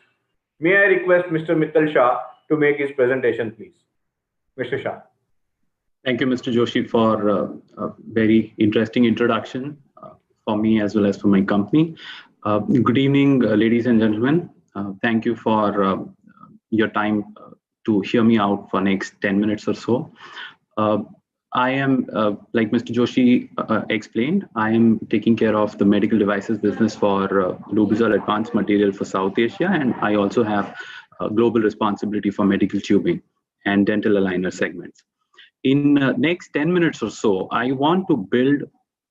May I request Mr. Mittal Shah to make his presentation, please. Mr. Shah. Thank you, Mr. Joshi, for a very interesting introduction for me as well as for my company. Good evening, ladies and gentlemen. Thank you for your time to hear me out for next 10 minutes or so. I am, like Mr. Joshi explained, I am taking care of the medical devices business for Lubrizol Advanced Material for South Asia, and I also have global responsibility for medical tubing and dental aligner segments. In next 10 minutes or so, I want to build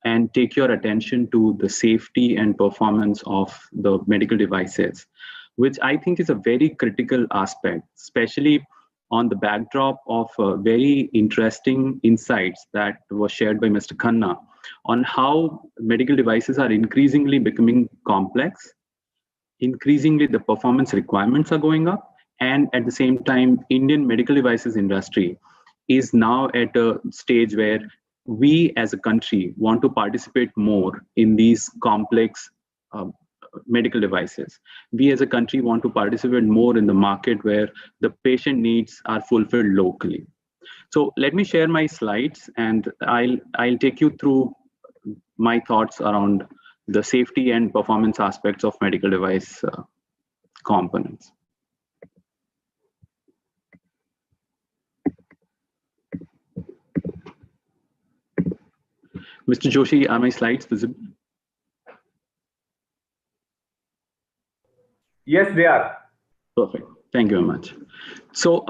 and take your attention to the safety and performance of the medical devices, which I think is a very critical aspect, especially on the backdrop of very interesting insights that were shared by Mr. Khanna on how medical devices are increasingly becoming complex, increasingly the performance requirements are going up, and at the same time, Indian medical devices industry is now at a stage where we as a country want to participate more in these complex medical devices. We as a country want to participate more in the market where the patient needs are fulfilled locally. So let me share my slides and I'll take you through my thoughts around the safety and performance aspects of medical device components. Mr. Joshi, are my slides visible? Yes, they are. Perfect. Thank you very much. So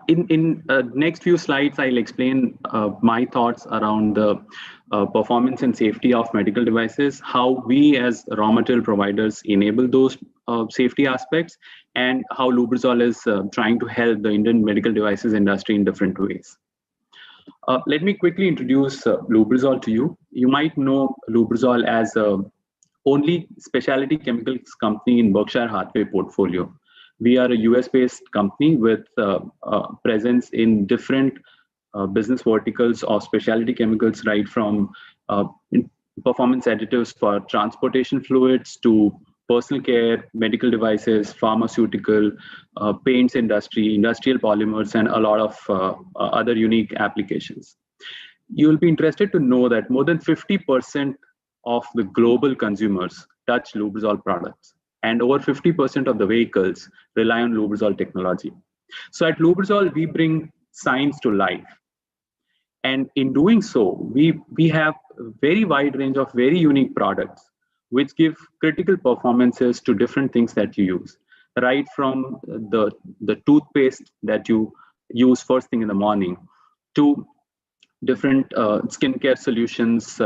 in next few slides, I'll explain my thoughts around the performance and safety of medical devices, how we as raw material providers enable those safety aspects, and how Lubrizol is trying to help the Indian medical devices industry in different ways. Let me quickly introduce Lubrizol to you. You might know Lubrizol as the only specialty chemicals company in Berkshire Hathaway portfolio. We are a US-based company with presence in different business verticals of specialty chemicals, right from performance additives for transportation fluids to personal care, medical devices, pharmaceutical, paints industry, industrial polymers, and a lot of other unique applications. You will be interested to know that more than 50% of the global consumers touch Lubrizol products, and over 50% of the vehicles rely on Lubrizol technology. So at Lubrizol, we bring science to life. And in doing so, we have a very wide range of very unique products which give critical performances to different things that you use, right from the toothpaste that you use first thing in the morning to different skincare solutions,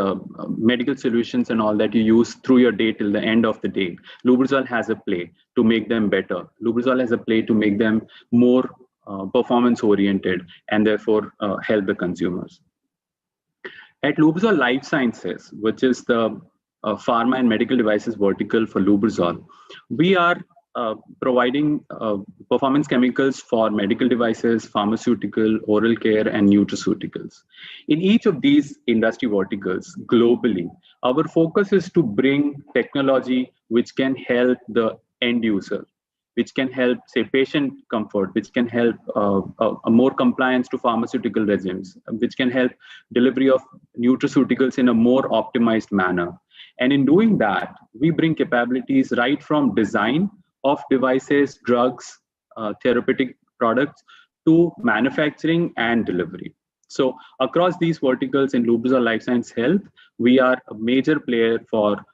medical solutions, and all that you use through your day till the end of the day. Lubrizol has a play to make them better. Lubrizol has a play to make them more performance oriented and therefore help the consumers. At Lubrizol Life Sciences, which is the pharma and medical devices vertical for Lubrizol, we are providing performance chemicals for medical devices, pharmaceutical, oral care, and nutraceuticals. In each of these industry verticals globally, our focus is to bring technology which can help the end user, which can help, say, patient comfort, which can help a more compliance to pharmaceutical regimes, which can help delivery of nutraceuticals in a more optimized manner. And in doing that, we bring capabilities right from design of devices, drugs, therapeutic products, to manufacturing and delivery. So across these verticals in Lubrizol Life Science Health, we are a major player for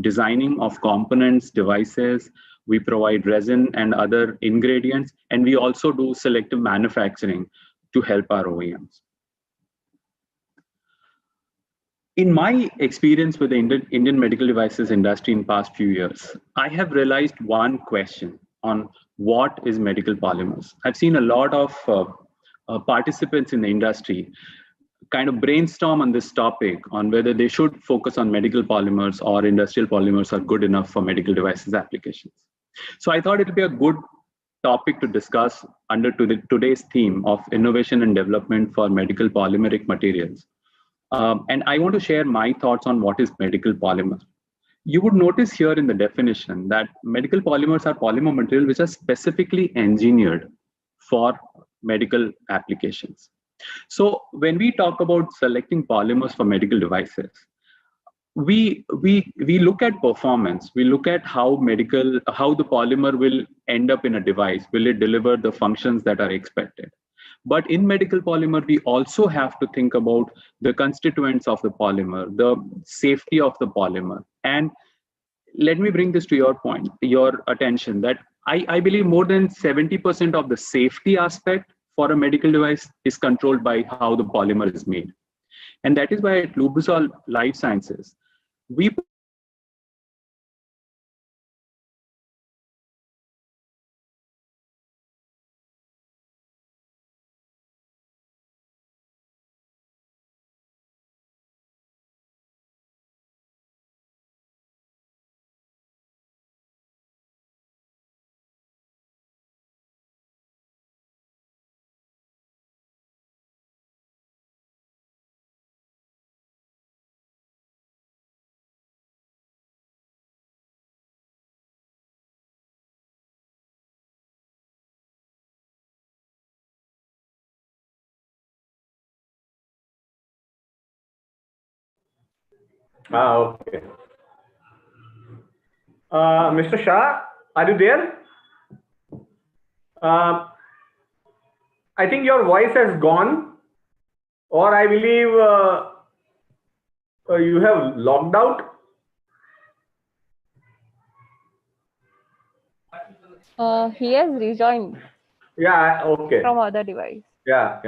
designing of components, devices. We provide resin and other ingredients, and we also do selective manufacturing to help our OEMs. In my experience with the Indian medical devices industry in past few years, I have realized one question on what is medical polymers. I've seen a lot of participants in the industry kind of brainstorm on this topic on whether they should focus on medical polymers or industrial polymers are good enough for medical devices applications. So I thought it would be a good topic to discuss under today's theme of innovation and development for medical polymeric materials. And I want to share my thoughts on what is medical polymer. You would notice here in the definition that medical polymers are polymer materials which are specifically engineered for medical applications. So when we talk about selecting polymers for medical devices, we look at performance. We look at how the polymer will end up in a device. Will it deliver the functions that are expected? But in medical polymer, we also have to think about the constituents of the polymer, the safety of the polymer. And let me bring this to your attention, that I believe more than 70% of the safety aspect for a medical device is controlled by how the polymer is made. And that is why at Lubrizol Life Sciences, we Okay. Mr. Shah, are you there? I think your voice has gone, or I believe you have logged out. He has rejoined. Yeah, okay. From other device. Yeah.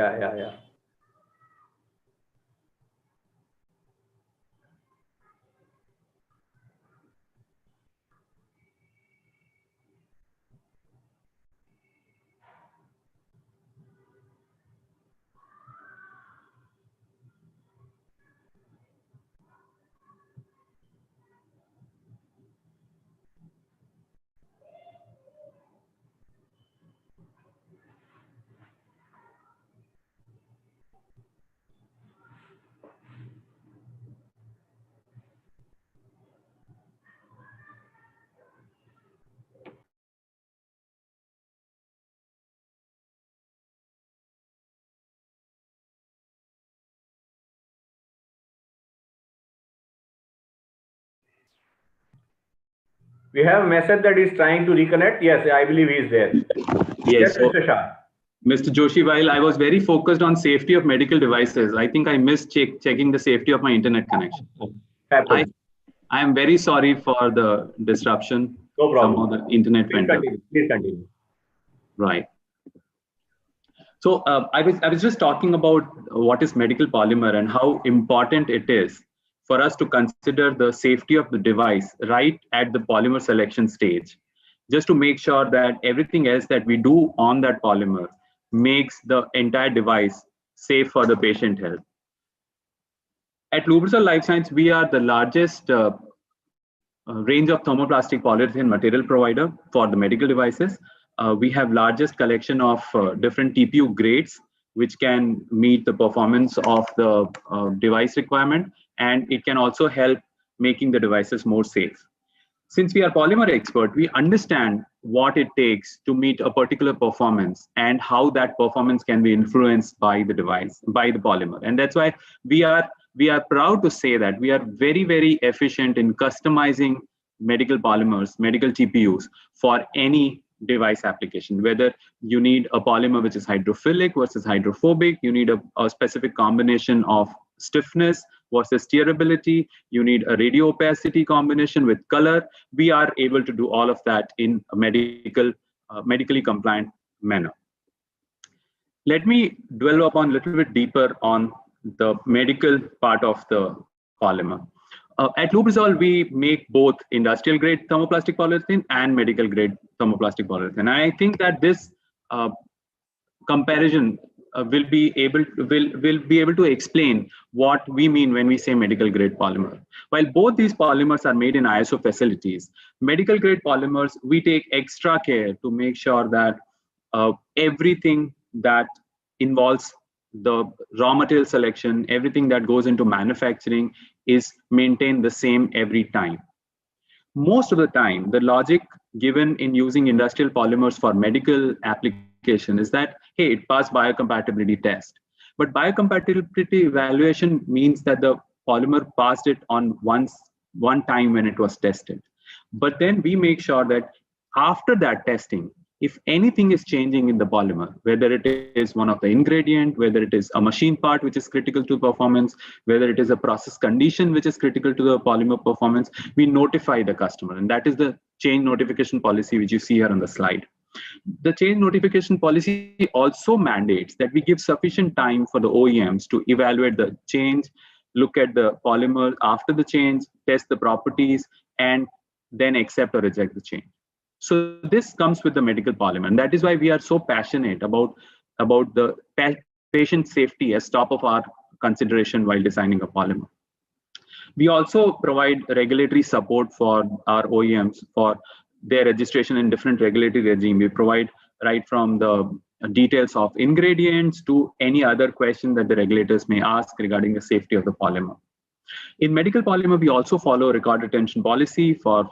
We have a message that he's trying to reconnect. Yes, I believe he's there. Yes, so, Mr. Shah. Mr. Joshi, while I was very focused on safety of medical devices, I think I missed checking the safety of my internet connection. I am very sorry for the disruption. No problem. Somehow the internet went out. Please continue. Right. So I was just talking about what is medical polymer and how important it is for us to consider the safety of the device right at the polymer selection stage, just to make sure that everything else that we do on that polymer makes the entire device safe for the patient health. At Lubrizo Life Science, we are the largest range of thermoplastic polyurethane material provider for the medical devices. We have largest collection of different TPU grades, which can meet the performance of the device requirement, and it can also help making the devices more safe. Since we are polymer expert, we understand what it takes to meet a particular performance and how that performance can be influenced by the device, by the polymer. And that's why we are proud to say that we are very, very efficient in customizing medical polymers, medical TPUs for any device application, whether you need a polymer which is hydrophilic versus hydrophobic, you need a specific combination of stiffness versus steerability, you need a radio opacity combination with color. We are able to do all of that in a medically compliant manner. Let me dwell upon a little bit deeper on the medical part of the polymer. At Lubrizol, we make both industrial grade thermoplastic polyurethane and medical grade thermoplastic polyurethane. And I think that this comparison will be able to explain what we mean when we say medical grade polymer. While both these polymers are made in ISO facilities, medical grade polymers, we take extra care to make sure that everything that involves the raw material selection, everything that goes into manufacturing is maintained the same every time. Most of the time, the logic given in using industrial polymers for medical application is that, hey, it passed biocompatibility test. But biocompatibility evaluation means that the polymer passed it on one time when it was tested. But then we make sure that after that testing, if anything is changing in the polymer, whether it is one of the ingredient, whether it is a machine part which is critical to performance, whether it is a process condition which is critical to the polymer performance, we notify the customer. And that is the change notification policy which you see here on the slide. The change notification policy also mandates that we give sufficient time for the OEMs to evaluate the change, look at the polymer after the change, test the properties, and then accept or reject the change. So this comes with the medical polymer, and that is why we are so passionate about the patient safety as top of our consideration while designing a polymer. We also provide regulatory support for our OEMs for their registration in different regulatory regime. We provide right from the details of ingredients to any other question that the regulators may ask regarding the safety of the polymer. In medical polymer, we also follow record retention policy for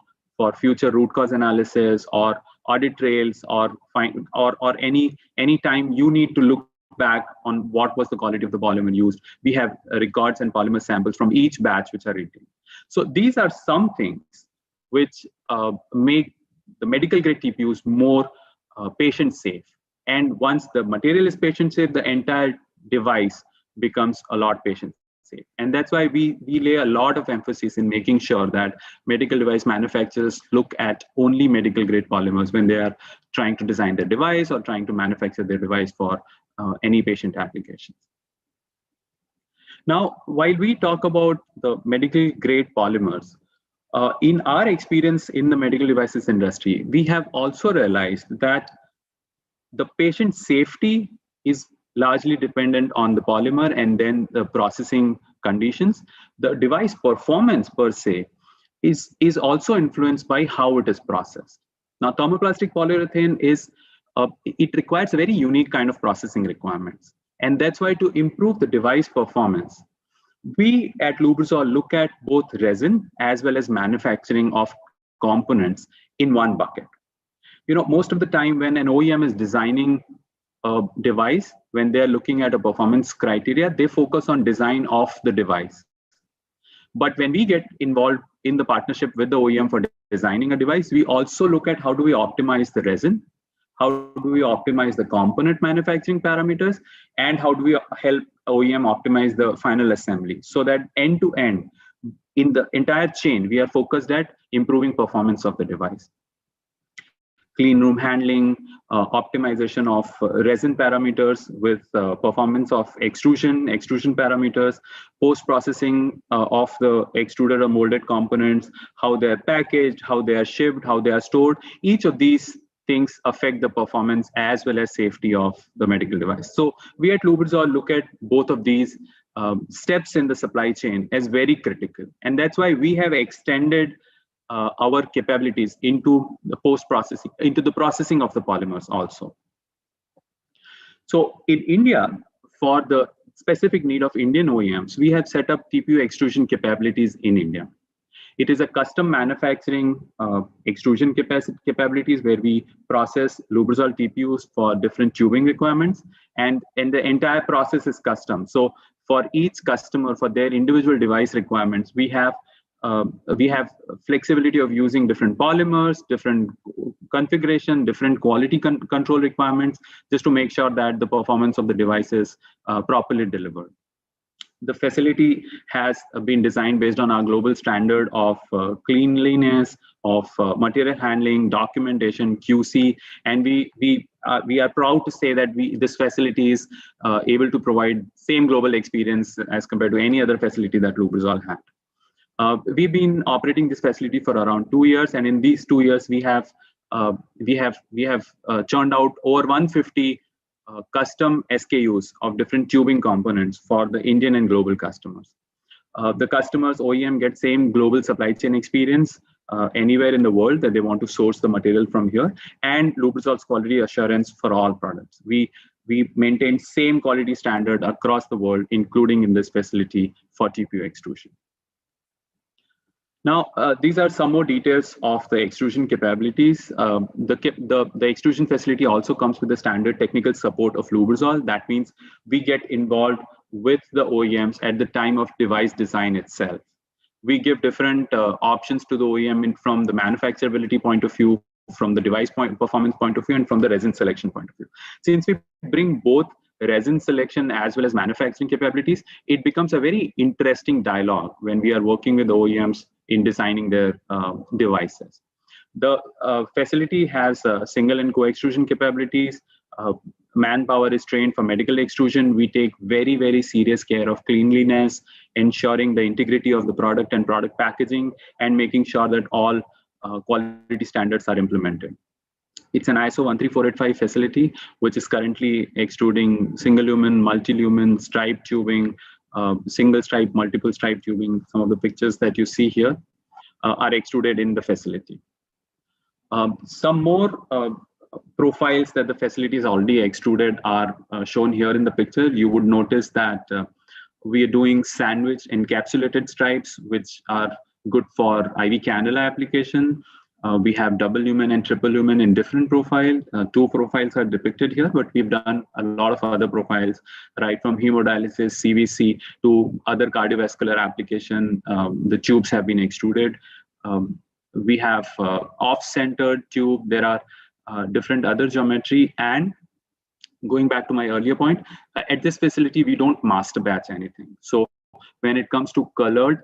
future root cause analysis or audit trails or any time you need to look back on what was the quality of the polymer used. We have records and polymer samples from each batch which are retained. So these are some things which make the medical grade TPUs more patient safe. And once the material is patient safe, the entire device becomes a lot patient safe. And that's why we lay a lot of emphasis in making sure that medical device manufacturers look at only medical grade polymers when they are trying to design their device or trying to manufacture their device for any patient applications. Now, while we talk about the medical grade polymers, in our experience in the medical devices industry, we have also realized that the patient safety is largely dependent on the polymer and then the processing conditions. The device performance per se is also influenced by how it is processed. Now, thermoplastic polyurethane it requires a very unique kind of processing requirements. And that's why to improve the device performance, we at Lubrizol look at both resin as well as manufacturing of components in one bucket. You know, most of the time when an OEM is designing a device, when they're looking at a performance criteria, they focus on design of the device. But when we get involved in the partnership with the OEM for designing a device, we also look at how do we optimize the resin, how do we optimize the component manufacturing parameters, and how do we help OEM optimize the final assembly, so that end to end in the entire chain, we are focused at improving performance of the device. Clean room handling, optimization of resin parameters with performance of extrusion parameters, post-processing of the extruded or molded components, how they're packaged, how they are shipped, how they are stored. Each of these things affect the performance as well as safety of the medical device. So we at Lubrizo look at both of these steps in the supply chain as very critical. And that's why we have extended our capabilities into the post-processing, into the processing of the polymers also. So in India, for the specific need of Indian OEMs, we have set up TPU extrusion capabilities in India. It is a custom manufacturing extrusion capabilities where we process Lubrizol TPUs for different tubing requirements, and the entire process is custom. So for each customer, for their individual device requirements, we have flexibility of using different polymers, different configuration, different quality control requirements, just to make sure that the performance of the device is properly delivered. The facility has been designed based on our global standard of cleanliness, of material handling, documentation, QC, and we are proud to say that this facility is able to provide same global experience as compared to any other facility that Lubrizol had. We've been operating this facility for around 2 years, and in these 2 years, we have churned out over 150 custom SKUs of different tubing components for the Indian and global customers. The customers, OEM, get same global supply chain experience anywhere in the world that they want to source the material from here, and Lubrizol's quality assurance for all products. We maintain same quality standard across the world, including in this facility for TPU extrusion. Now, these are some more details of the extrusion capabilities. The extrusion facility also comes with the standard technical support of Lubrizol. That means we get involved with the OEMs at the time of device design itself. We give different options to the OEM from the manufacturability point of view, from the device performance point of view, and from the resin selection point of view. Since we bring both resin selection as well as manufacturing capabilities, it becomes a very interesting dialogue when we are working with OEMs in designing their devices. The facility has single and co-extrusion capabilities. Manpower is trained for medical extrusion. We take very, very serious care of cleanliness, ensuring the integrity of the product and product packaging, and making sure that all quality standards are implemented. It's an ISO 13485 facility, which is currently extruding single lumen, multi-lumen, stripe tubing, single stripe, multiple stripe tubing. Some of the pictures that you see here are extruded in the facility. Some more profiles that the facility is already extruded are shown here in the picture. You would notice that we are doing sandwich encapsulated stripes, which are good for IV cannula application. We have double lumen and triple lumen in different profiles. 2 profiles are depicted here, but we've done a lot of other profiles, right from hemodialysis, CVC, to other cardiovascular application. The tubes have been extruded. We have off-centered tube. There are different other geometry. And going back to my earlier point, at this facility, we don't master batch anything. So when it comes to colored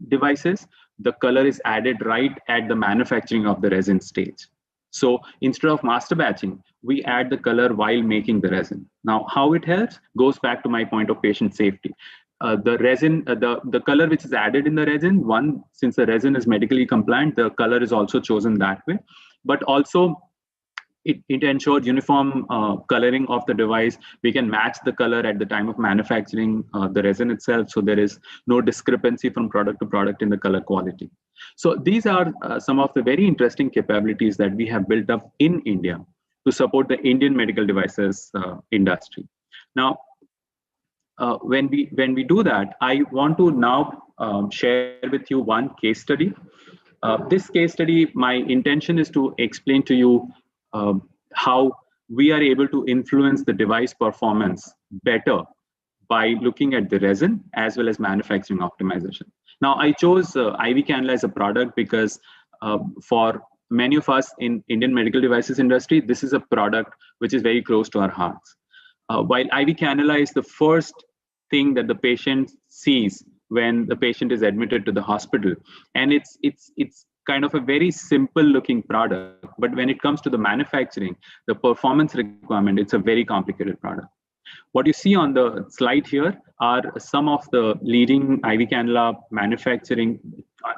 devices, the color is added right at the manufacturing of the resin stage. So instead of master batching, we add the color while making the resin. Now, how it helps goes back to my point of patient safety. The resin, the color which is added in the resin, one, since the resin is medically compliant, the color is also chosen that way. But also, it ensures uniform coloring of the device. We can match the color at the time of manufacturing the resin itself, so there is no discrepancy from product to product in the color quality. So these are some of the very interesting capabilities that we have built up in India to support the Indian medical devices industry. Now, when we do that, I want to now share with you one case study. This case study, my intention is to explain to you how we are able to influence the device performance better by looking at the resin as well as manufacturing optimization. Now, I chose IV cannula as a product because for many of us in Indian medical devices industry, this is a product which is very close to our hearts. While IV cannula is the first thing that the patient sees when the patient is admitted to the hospital, and it's kind of a very simple looking product, but when it comes to the manufacturing, the performance requirement, it's a very complicated product. What you see on the slide here are some of the leading IV cannula manufacturing,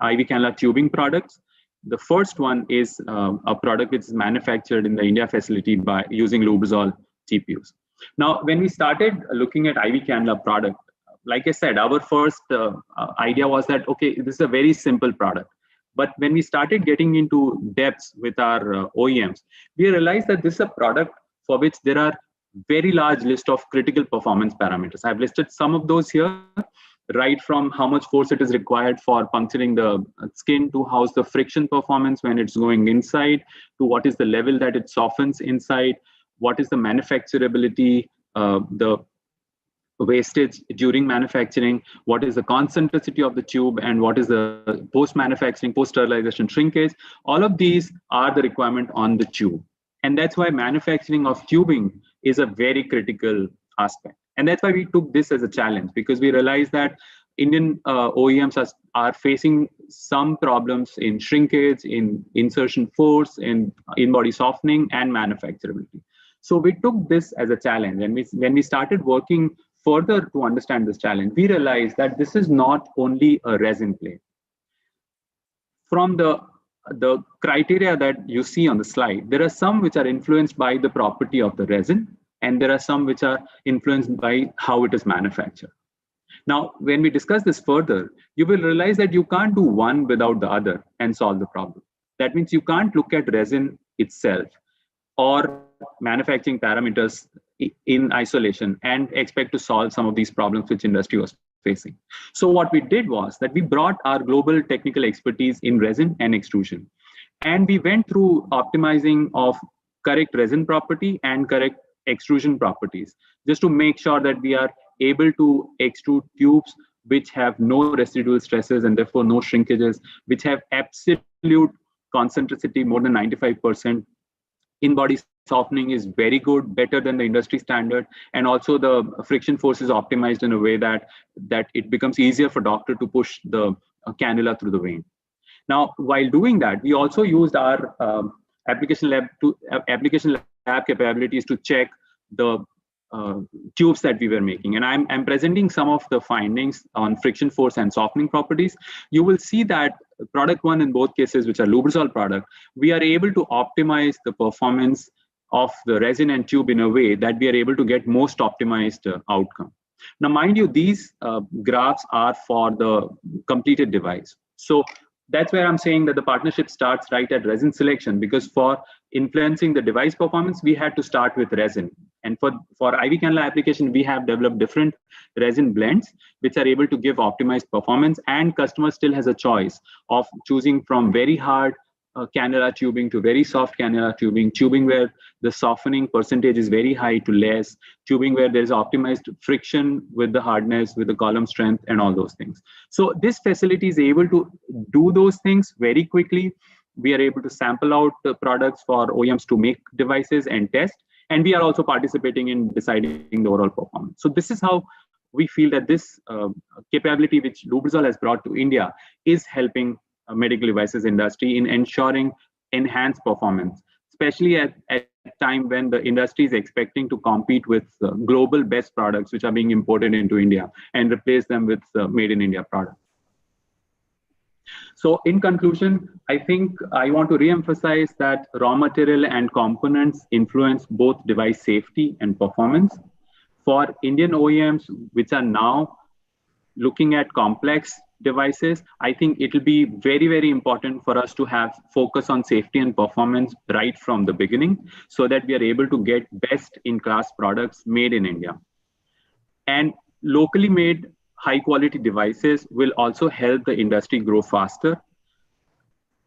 IV cannula tubing products. The first one is a product which is manufactured in the India facility by using Lubrizo TPUs. Now, when we started looking at IV cannula product, like I said, our first idea was that, okay, this is a very simple product. But when we started getting into depths with our OEMs, we realized that this is a product for which there are very large list of critical performance parameters. I've listed some of those here, right from how much force it is required for puncturing the skin, to how's the friction performance when it's going inside, to what is the level that it softens inside, what is the manufacturability, the wastage during manufacturing, what is the concentricity of the tube, and what is the post-manufacturing, post-sterilization shrinkage. All of these are the requirement on the tube. And that's why manufacturing of tubing is a very critical aspect. And that's why we took this as a challenge, because we realized that Indian OEMs are facing some problems in shrinkage, in insertion force, in in-body softening, and manufacturability. So we took this as a challenge. And when we started working further to understand this challenge, we realized that this is not only a resin play. From the criteria that you see on the slide, there are some which are influenced by the property of the resin, and there are some which are influenced by how it is manufactured. Now, when we discuss this further, you will realize that you can't do one without the other and solve the problem. That means you can't look at resin itself or manufacturing parameters in isolation and expect to solve some of these problems which industry was facing. So what we did was that we brought our global technical expertise in resin and extrusion, and we went through optimizing of correct resin property and correct extrusion properties, just to make sure that we are able to extrude tubes which have no residual stresses and therefore no shrinkages, which have absolute concentricity more than 95%. In-body softening is very good, better than the industry standard, and also the friction force is optimized in a way that it becomes easier for doctor to push the cannula through the vein. Now, while doing that, we also used our application lab capabilities to check the tubes that we were making. And I'm presenting some of the findings on friction force and softening properties. You will see that product one in both cases, which are Lubrizo product, we are able to optimize the performance of the resin and tube in a way that we are able to get most optimized outcome. Now, mind you, these graphs are for the completed device. So that's where I'm saying that the partnership starts right at resin selection, because for influencing the device performance, we had to start with resin. And for IV cannula application, we have developed different resin blends, which are able to give optimized performance, and customer still has a choice of choosing from very hard cannula tubing to very soft cannula tubing where the softening percentage is very high to less, tubing where there is optimized friction with the hardness, with the column strength, and all those things. So this facility is able to do those things very quickly. We are able to sample out the products for OEMs to make devices and test, and we are also participating in deciding the overall performance. So this is how we feel that this capability which Lubrizo has brought to India is helping medical devices industry in ensuring enhanced performance, especially at a time when the industry is expecting to compete with global best products which are being imported into India and replace them with made in India products. So in conclusion, I think I want to re-emphasize that raw material and components influence both device safety and performance. For Indian OEMs, which are now looking at complex devices, I think it will be very, very important for us to have focus on safety and performance right from the beginning, so that we are able to get best in class products made in India. And locally made high quality devices will also help the industry grow faster.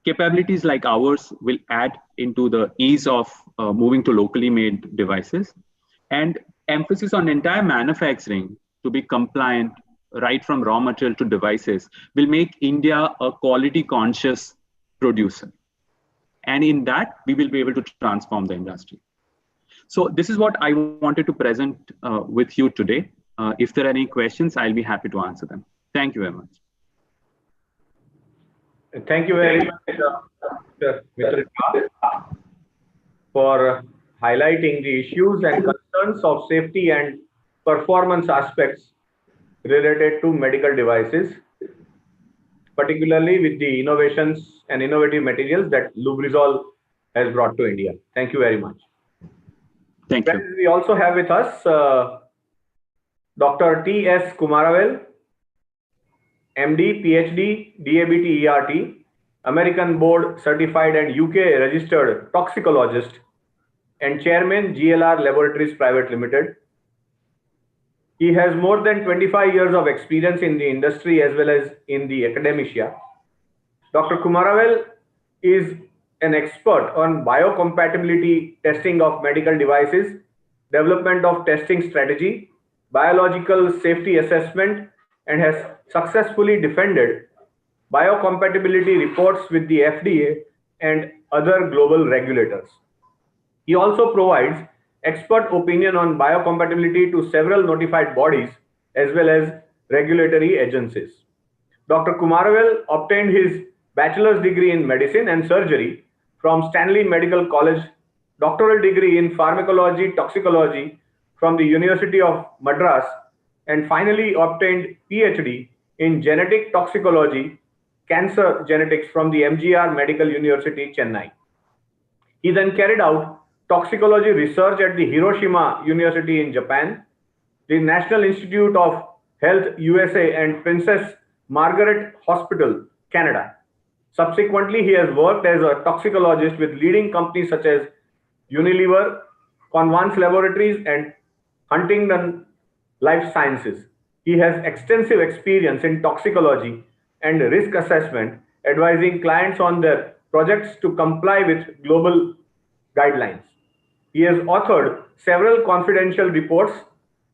Capabilities like ours will add into the ease of moving to locally made devices, and emphasis on entire manufacturing to be compliant right from raw material to devices will make India a quality conscious producer. And in that, we will be able to transform the industry. So this is what I wanted to present with you today. If there are any questions, I'll be happy to answer them. Thank you very much. Thank you very much, Mr. Jha, for highlighting the issues and concerns of safety and performance aspects related to medical devices, particularly with the innovations and innovative materials that Lubrizo has brought to India. Thank you very much. Thank you. We also have with us Dr. T.S. Kumaravel, MD, PhD, DABT, ERT, American Board Certified and UK Registered Toxicologist, and Chairman, GLR Laboratories Private Limited. He has more than 25 years of experience in the industry as well as in the academia. Dr. Kumaravel is an expert on biocompatibility testing of medical devices, development of testing strategy, biological safety assessment, and has successfully defended biocompatibility reports with the FDA and other global regulators. He also provides expert opinion on biocompatibility to several notified bodies as well as regulatory agencies. Dr. Kumaravel obtained his bachelor's degree in medicine and surgery from Stanley Medical College, doctoral degree in pharmacology toxicology from the University of Madras, and finally obtained PhD in genetic toxicology, cancer genetics from the MGR Medical University, Chennai. He then carried out toxicology research at the Hiroshima University in Japan, the National Institute of Health USA, and Princess Margaret Hospital, Canada. Subsequently, he has worked as a toxicologist with leading companies such as Unilever, Convance Laboratories, and Huntington Life Sciences. He has extensive experience in toxicology and risk assessment, advising clients on their projects to comply with global guidelines. He has authored several confidential reports,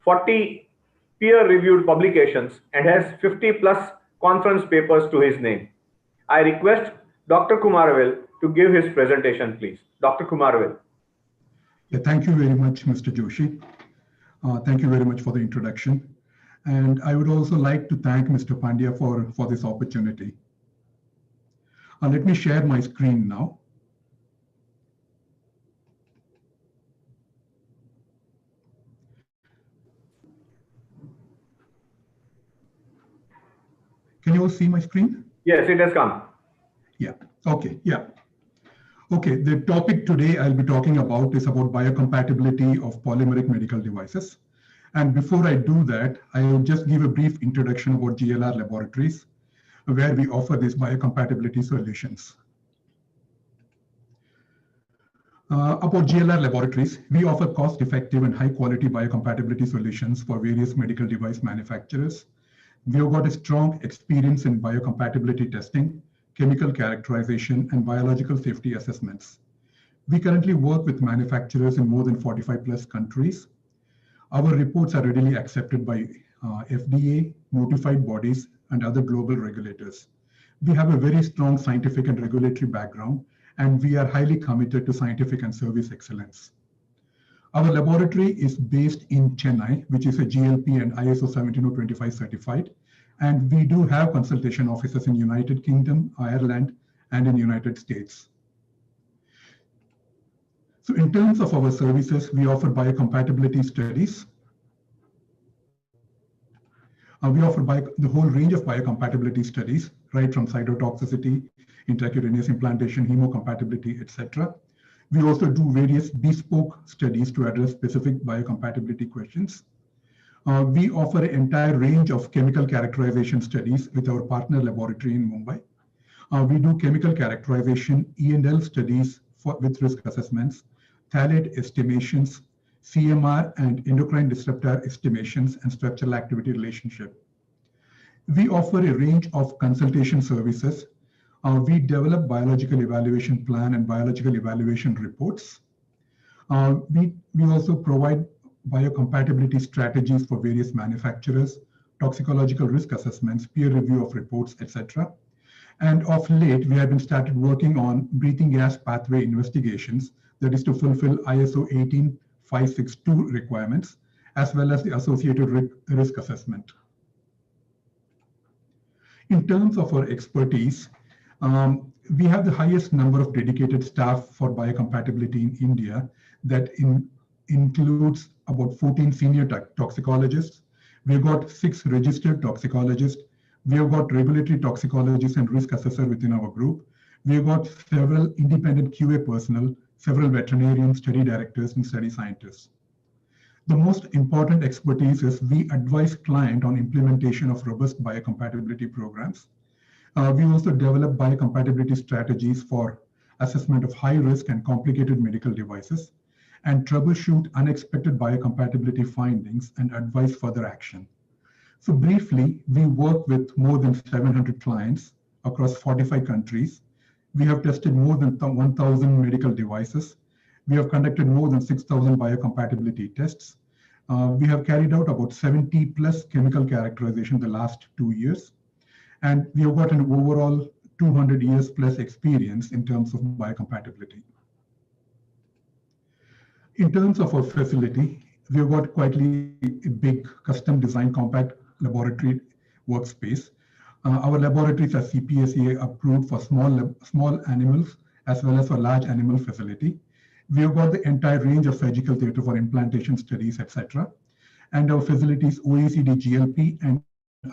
40 peer-reviewed publications, and has 50+ conference papers to his name. I request Dr. Kumaravel to give his presentation, please. Dr. Kumaravel. Yeah, thank you very much, Mr. Joshi. Thank you very much for the introduction. And I would also like to thank Mr. Pandya for this opportunity. Let me share my screen now. Can you all see my screen? Yes, it has come. Yeah, okay, yeah. Okay, the topic today I'll be talking about is about biocompatibility of polymeric medical devices. And before I do that, I will just give a brief introduction about GLR Laboratories, where we offer these biocompatibility solutions. About GLR Laboratories, we offer cost-effective and high-quality biocompatibility solutions for various medical device manufacturers. We have got a strong experience in biocompatibility testing, chemical characterization, and biological safety assessments. We currently work with manufacturers in more than 45+ countries. Our reports are readily accepted by FDA, notified bodies, and other global regulators. We have a very strong scientific and regulatory background, and we are highly committed to scientific and service excellence. Our laboratory is based in Chennai, which is a GLP and ISO 17025 certified. And we do have consultation offices in United Kingdom, Ireland, and in United States. So in terms of our services, we offer biocompatibility studies. We offer the whole range of biocompatibility studies, right from cytotoxicity, intracutaneous implantation, hemocompatibility, etc. We also do various bespoke studies to address specific biocompatibility questions. We offer an entire range of chemical characterization studies with our partner laboratory in Mumbai. We do chemical characterization, E&L studies with risk assessments, phthalate estimations, CMR and endocrine disruptor estimations, and structural activity relationship. We offer a range of consultation services. We develop biological evaluation plan and biological evaluation reports. We also provide biocompatibility strategies for various manufacturers, toxicological risk assessments, peer review of reports, etc. And of late, we have been started working on breathing gas pathway investigations, that is to fulfill ISO 18562 requirements, as well as the associated risk assessment. In terms of our expertise, we have the highest number of dedicated staff for biocompatibility in India that includes about 14 senior toxicologists. We've got 6 registered toxicologists. We have got regulatory toxicologists and risk assessor within our group. We've got several independent QA personnel, several veterinarians, study directors, and study scientists. The most important expertise is we advise client on implementation of robust biocompatibility programs. We also develop biocompatibility strategies for assessment of high risk and complicated medical devices, and troubleshoot unexpected biocompatibility findings and advise further action. So briefly, we work with more than 700 clients across 45 countries. We have tested more than 1,000 medical devices. We have conducted more than 6,000 biocompatibility tests. We have carried out about 70 plus chemical characterization the last 2 years. And we have got an overall 200 years plus experience in terms of biocompatibility. In terms of our facility, we have got quite a big custom design compact laboratory workspace. Our laboratories are CPSA approved for small animals as well as for large animal facility. We have got the entire range of surgical theater for implantation studies, etc. And our facilities OECD GLP and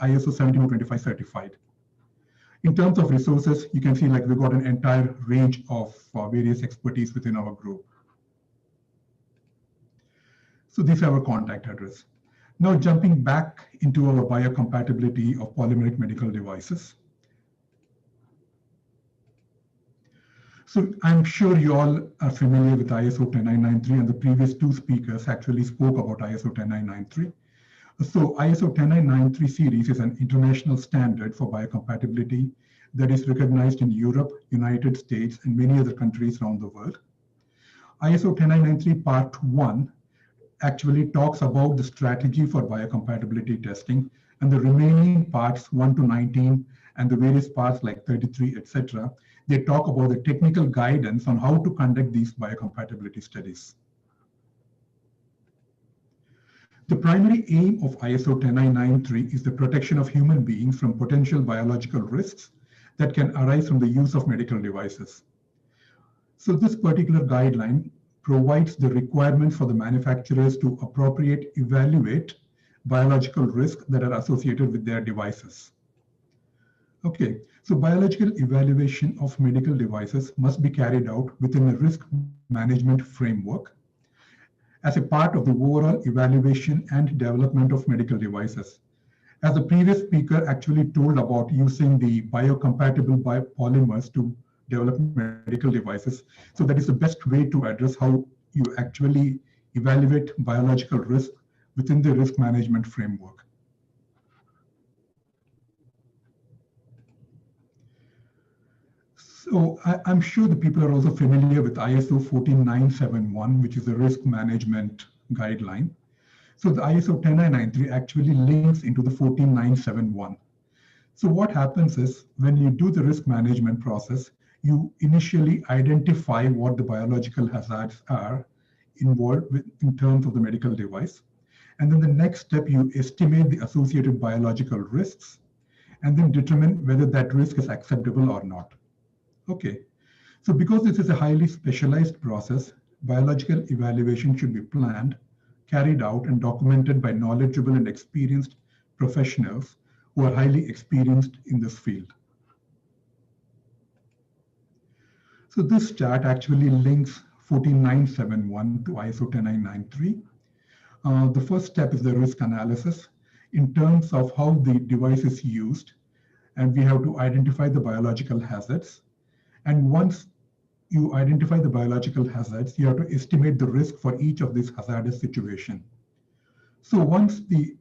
ISO 17025 certified. In terms of resources, you can see like we've got an entire range of various expertise within our group. So this is our contact address. Now jumping back into our biocompatibility of polymeric medical devices. So I'm sure you all are familiar with ISO 10993, and the previous 2 speakers actually spoke about ISO 10993. So ISO 10993 series is an international standard for biocompatibility that is recognized in Europe, United States, and many other countries around the world. ISO 10993 Part 1 actually talks about the strategy for biocompatibility testing, and the remaining parts 1 to 19 and the various parts like 33, etc. They talk about the technical guidance on how to conduct these biocompatibility studies. The primary aim of ISO 10993 is the protection of human beings from potential biological risks that can arise from the use of medical devices. So this particular guideline provides the requirements for the manufacturers to appropriately evaluate biological risks that are associated with their devices. Okay, so biological evaluation of medical devices must be carried out within a risk management framework as a part of the overall evaluation and development of medical devices. As the previous speaker actually told about using the biocompatible polymers to develop medical devices. So that is the best way to address how you actually evaluate biological risk within the risk management framework. So I'm sure the people are also familiar with ISO 14971, which is a risk management guideline. So the ISO 10993 actually links into the 14971. So what happens is when you do the risk management process, you initially identify what the biological hazards are involved with in terms of the medical device. And then the next step, you estimate the associated biological risks and then determine whether that risk is acceptable or not. Okay, so because this is a highly specialized process, biological evaluation should be planned, carried out, and documented by knowledgeable and experienced professionals who are highly experienced in this field. So this chart actually links 14971 to ISO 10993. The first step is the risk analysis in terms of how the device is used, and we have to identify the biological hazards. And once you identify the biological hazards, you have to estimate the risk for each of these hazardous situations. So once the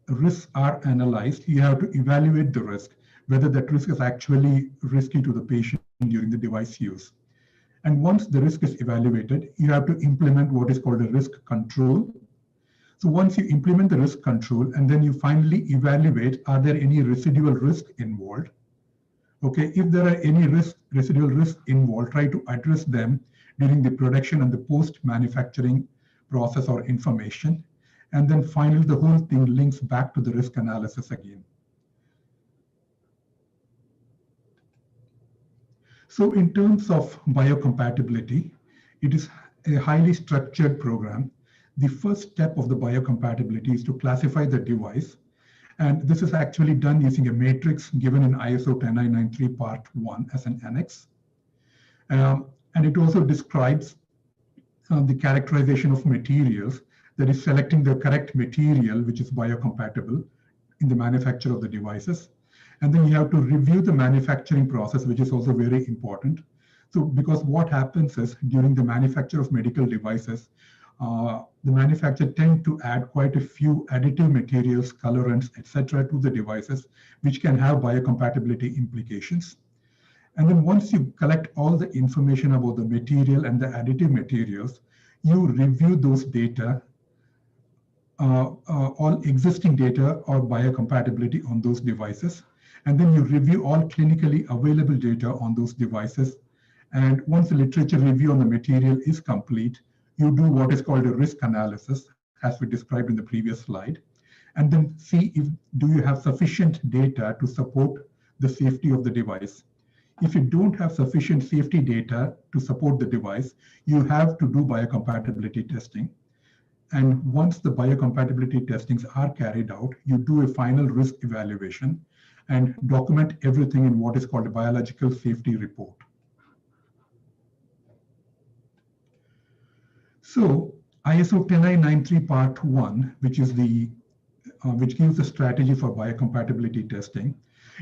risks are analyzed, you have to evaluate the risk, whether that risk is actually risky to the patient during the device use. And once the risk is evaluated, you have to implement what is called a risk control. So once you implement the risk control and then you finally evaluate, are there any residual risk involved? Okay, if there are any residual risks involved, try to address them during the production and the post-manufacturing process or information. And then finally, the whole thing links back to the risk analysis again. So in terms of biocompatibility, it is a highly structured program. The first step of the biocompatibility is to classify the device. And this is actually done using a matrix given in ISO 10993 Part 1 as an annex. And it also describes the characterization of materials, that is selecting the correct material which is biocompatible in the manufacture of the devices. And then you have to review the manufacturing process, which is also very important. So because what happens is during the manufacture of medical devices, the manufacturer tend to add quite a few additive materials, colorants, etc. to the devices, which can have biocompatibility implications. And then once you collect all the information about the material and the additive materials, you review those data, all existing data or biocompatibility on those devices. And then you review all clinically available data on those devices. And once the literature review on the material is complete, you do what is called a risk analysis, as we described in the previous slide, and then see if do you have sufficient data to support the safety of the device. If you don't have sufficient safety data to support the device, you have to do biocompatibility testing. And once the biocompatibility testings are carried out, you do a final risk evaluation and document everything in what is called a biological safety report. So ISO 10993 Part 1, which is which gives the strategy for biocompatibility testing,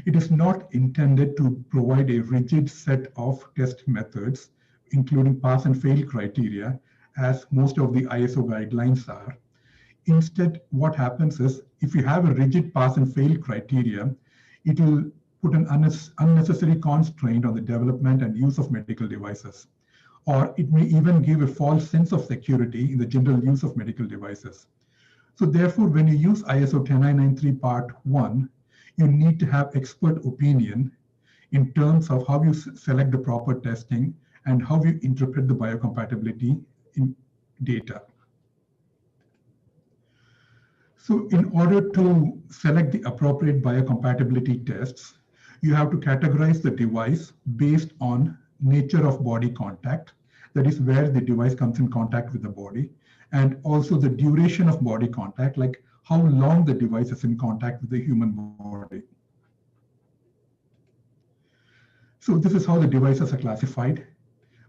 it is not intended to provide a rigid set of test methods, including pass and fail criteria, as most of the ISO guidelines are. Instead, what happens is, if you have a rigid pass and fail criteria, it will put an unnecessary constraint on the development and use of medical devices. Or it may even give a false sense of security in the general use of medical devices. So therefore, when you use ISO 10993 Part 1, you need to have expert opinion in terms of how you select the proper testing and how you interpret the biocompatibility in data. So in order to select the appropriate biocompatibility tests, you have to categorize the device based on nature of body contact, that is where the device comes in contact with the body, and also the duration of body contact, like how long the device is in contact with the human body. So this is how the devices are classified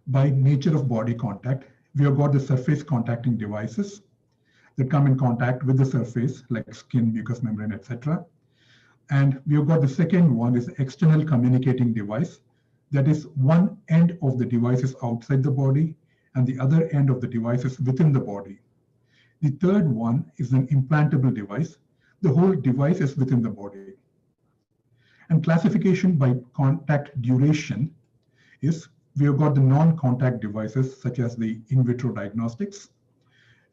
by nature of body contact. We have got the surface contacting devices that come in contact with the surface, like skin, mucous membrane, etc. And we have got the second one is external communicating device. That is, one end of the device is outside the body and the other end of the device is within the body. The third one is an implantable device. The whole device is within the body. And classification by contact duration is, we have got the non-contact devices such as the in vitro diagnostics.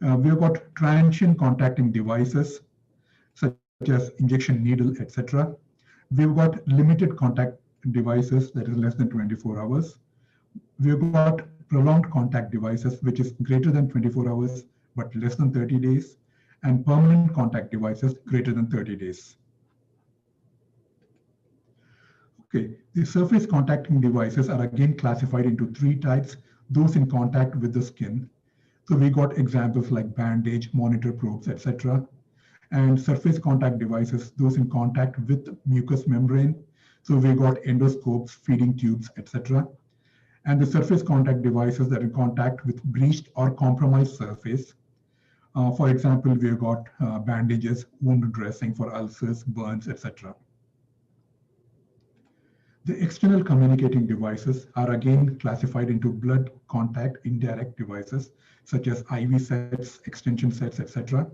We have got transient contacting devices such as injection needle, etc. We've got limited contact devices that is less than 24 hours. We've got prolonged contact devices, which is greater than 24 hours, but less than 30 days, and permanent contact devices greater than 30 days. Okay, the surface contacting devices are again classified into three types, those in contact with the skin. So we got examples like bandage, monitor probes, etc. And surface contact devices, those in contact with mucous membrane. So we got endoscopes, feeding tubes, etc. And the surface contact devices that are in contact with breached or compromised surface. For example, we have got bandages, wound dressing for ulcers, burns, etc. The external communicating devices are again classified into blood contact indirect devices, such as IV sets, extension sets, etc.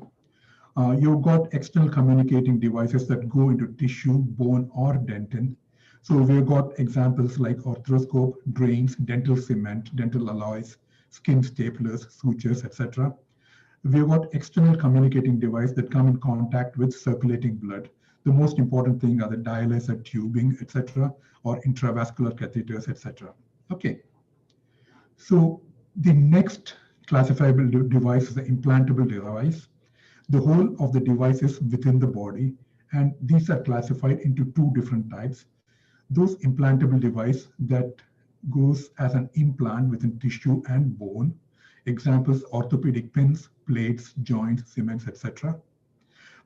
You've got external communicating devices that go into tissue, bone, or dentin. So we've got examples like arthroscope, drains, dental cement, dental alloys, skin staplers, sutures, etc. We've got external communicating devices that come in contact with circulating blood. The most important thing are the dialyzer tubing, etc., or intravascular catheters, etc. Okay. So the next classifiable device is the implantable device. The whole of the device is within the body, and these are classified into two different types. Those implantable device that goes as an implant within tissue and bone. Examples: orthopedic pins, plates, joints, cements, etc.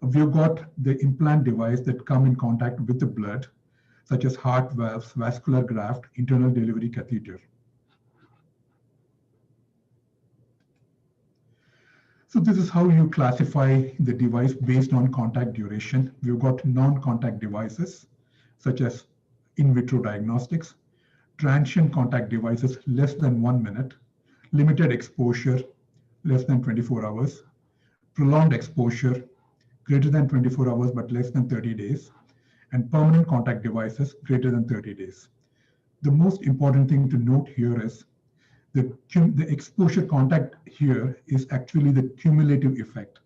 We've got the implant device that come in contact with the blood, such as heart valves, vascular graft, internal delivery catheter. So this is how you classify the device based on contact duration. We've got non-contact devices, such as in vitro diagnostics, transient contact devices less than 1 minute, limited exposure less than 24 hours, prolonged exposure greater than 24 hours but less than 30 days, and permanent contact devices greater than 30 days. The most important thing to note here is the exposure contact here is actually the cumulative effect.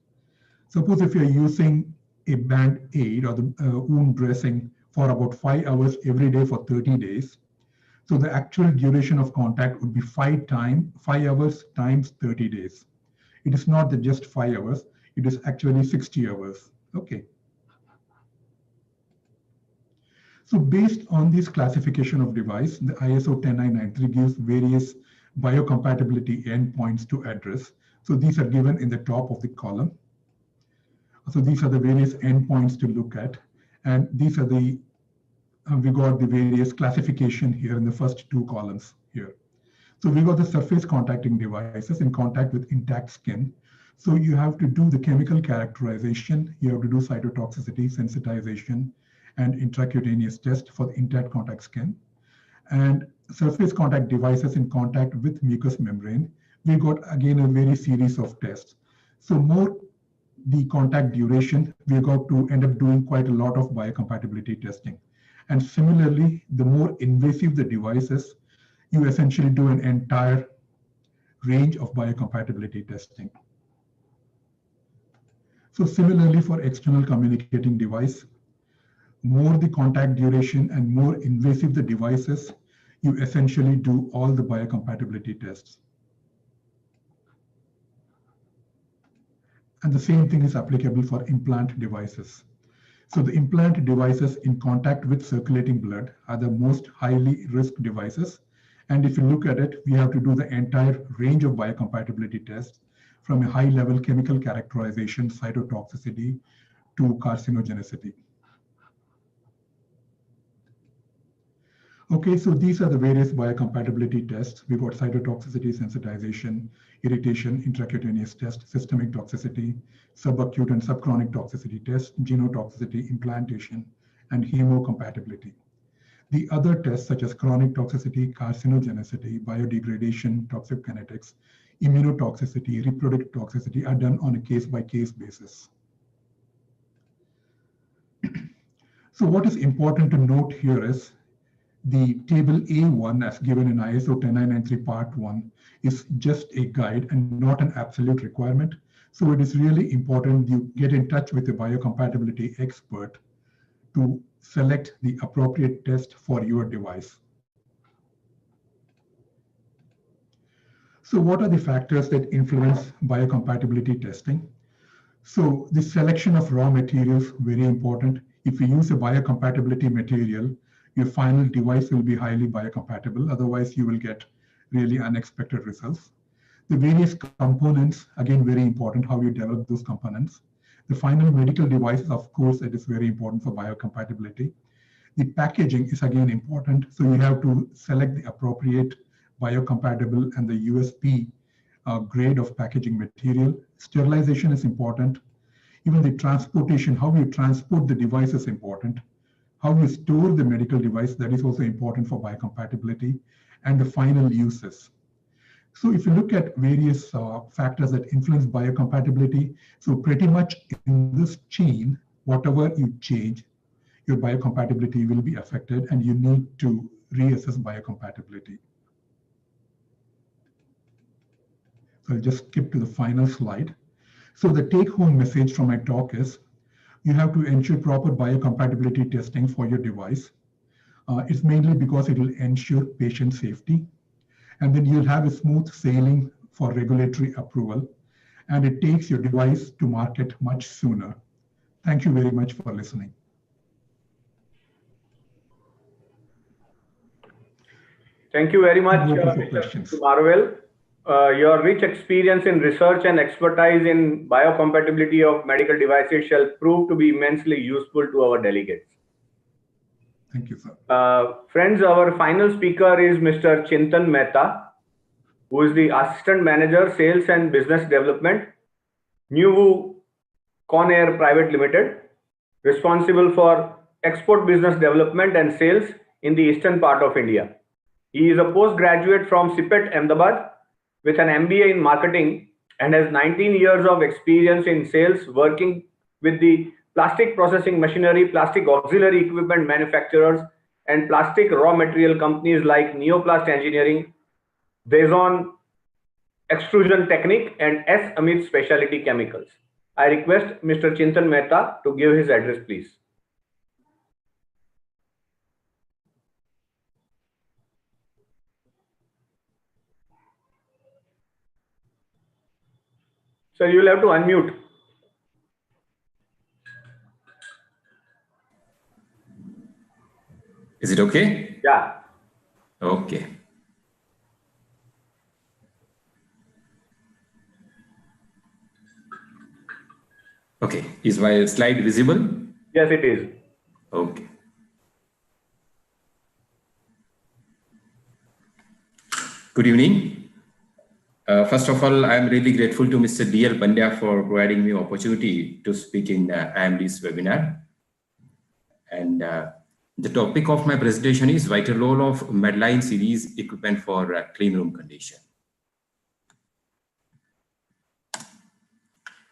Suppose if you're using a band-aid or the wound dressing for about 5 hours every day for 30 days, so the actual duration of contact would be 5 hours times 30 days. It is not just 5 hours, it is actually 60 hours. Okay. So based on this classification of device, the ISO 10993 gives various biocompatibility endpoints to address. So these are given in the top of the column. So these are the various endpoints to look at. And these are the, we got the various classification here in the first 2 columns here. So we got the surface contacting devices in contact with intact skin. So you have to do the chemical characterization, you have to do cytotoxicity, sensitization, and intracutaneous test for the intact contact skin. And surface contact devices in contact with mucous membrane, we got again a very series of tests. So more the contact duration, we got to end up doing quite a lot of biocompatibility testing. And similarly, the more invasive the devices, you essentially do an entire range of biocompatibility testing. So similarly for external communicating device, more the contact duration and more invasive the devices, you essentially do all the biocompatibility tests. And the same thing is applicable for implant devices. So the implant devices in contact with circulating blood are the most highly risk devices. And if you look at it, we have to do the entire range of biocompatibility tests from a high level chemical characterization, cytotoxicity to carcinogenicity. Okay, so these are the various biocompatibility tests. We've got cytotoxicity, sensitization, irritation, intracutaneous test, systemic toxicity, subacute and subchronic toxicity test, genotoxicity, implantation, and hemocompatibility. The other tests such as chronic toxicity, carcinogenicity, biodegradation, toxic kinetics, immunotoxicity, reproductive toxicity are done on a case-by-case basis. So what is important to note here is the table A1 as given in ISO 10993 part 1 is just a guide and not an absolute requirement. So it is really important you get in touch with a biocompatibility expert to select the appropriate test for your device. So what are the factors that influence biocompatibility testing? So the selection of raw materials, very important. If you use a biocompatibility material, your final device will be highly biocompatible. Otherwise, you will get really unexpected results. The various components, again, very important how you develop those components. The final medical device, of course, it is very important for biocompatibility. The packaging is again important. So you have to select the appropriate biocompatible and the USP grade of packaging material. Sterilization is important. Even the transportation, how you transport the device is important. How you store the medical device, that is also important for biocompatibility, and the final uses. So if you look at various factors that influence biocompatibility, so pretty much in this chain, whatever you change, your biocompatibility will be affected and you need to reassess biocompatibility. So I'll just skip to the final slide. So the take-home message from my talk is, you have to ensure proper biocompatibility testing for your device. It's mainly because it will ensure patient safety, and then you'll have a smooth sailing for regulatory approval, and it takes your device to market much sooner. Thank you very much for listening. Thank you very much, Mr. Marvel. Your rich experience in research and expertise in biocompatibility of medical devices shall prove to be immensely useful to our delegates. Thank you, sir. Friends, our final speaker is Mr. Chintan Mehta, who is the Assistant Manager, Sales and Business Development, Nuvu Conair Private Limited, responsible for export business development and sales in the eastern part of India. He is a postgraduate from CPET Ahmedabad with an MBA in marketing and has 19 years of experience in sales working with the plastic processing machinery, plastic auxiliary equipment manufacturers, and plastic raw material companies like Neoplast Engineering, Vaison Extrusion Technique, and S. Amit Specialty Chemicals. I request Mr. Chintan Mehta to give his address, please. Sir, you will have to unmute. Is it okay? Yeah. Okay. Okay. Is my slide visible? Yes, it is. Okay. Good evening. First of all, I'm really grateful to Mr. DL Pandya for providing me opportunity to speak in IMD's webinar. And the topic of my presentation is vital role of Medline series equipment for clean room condition.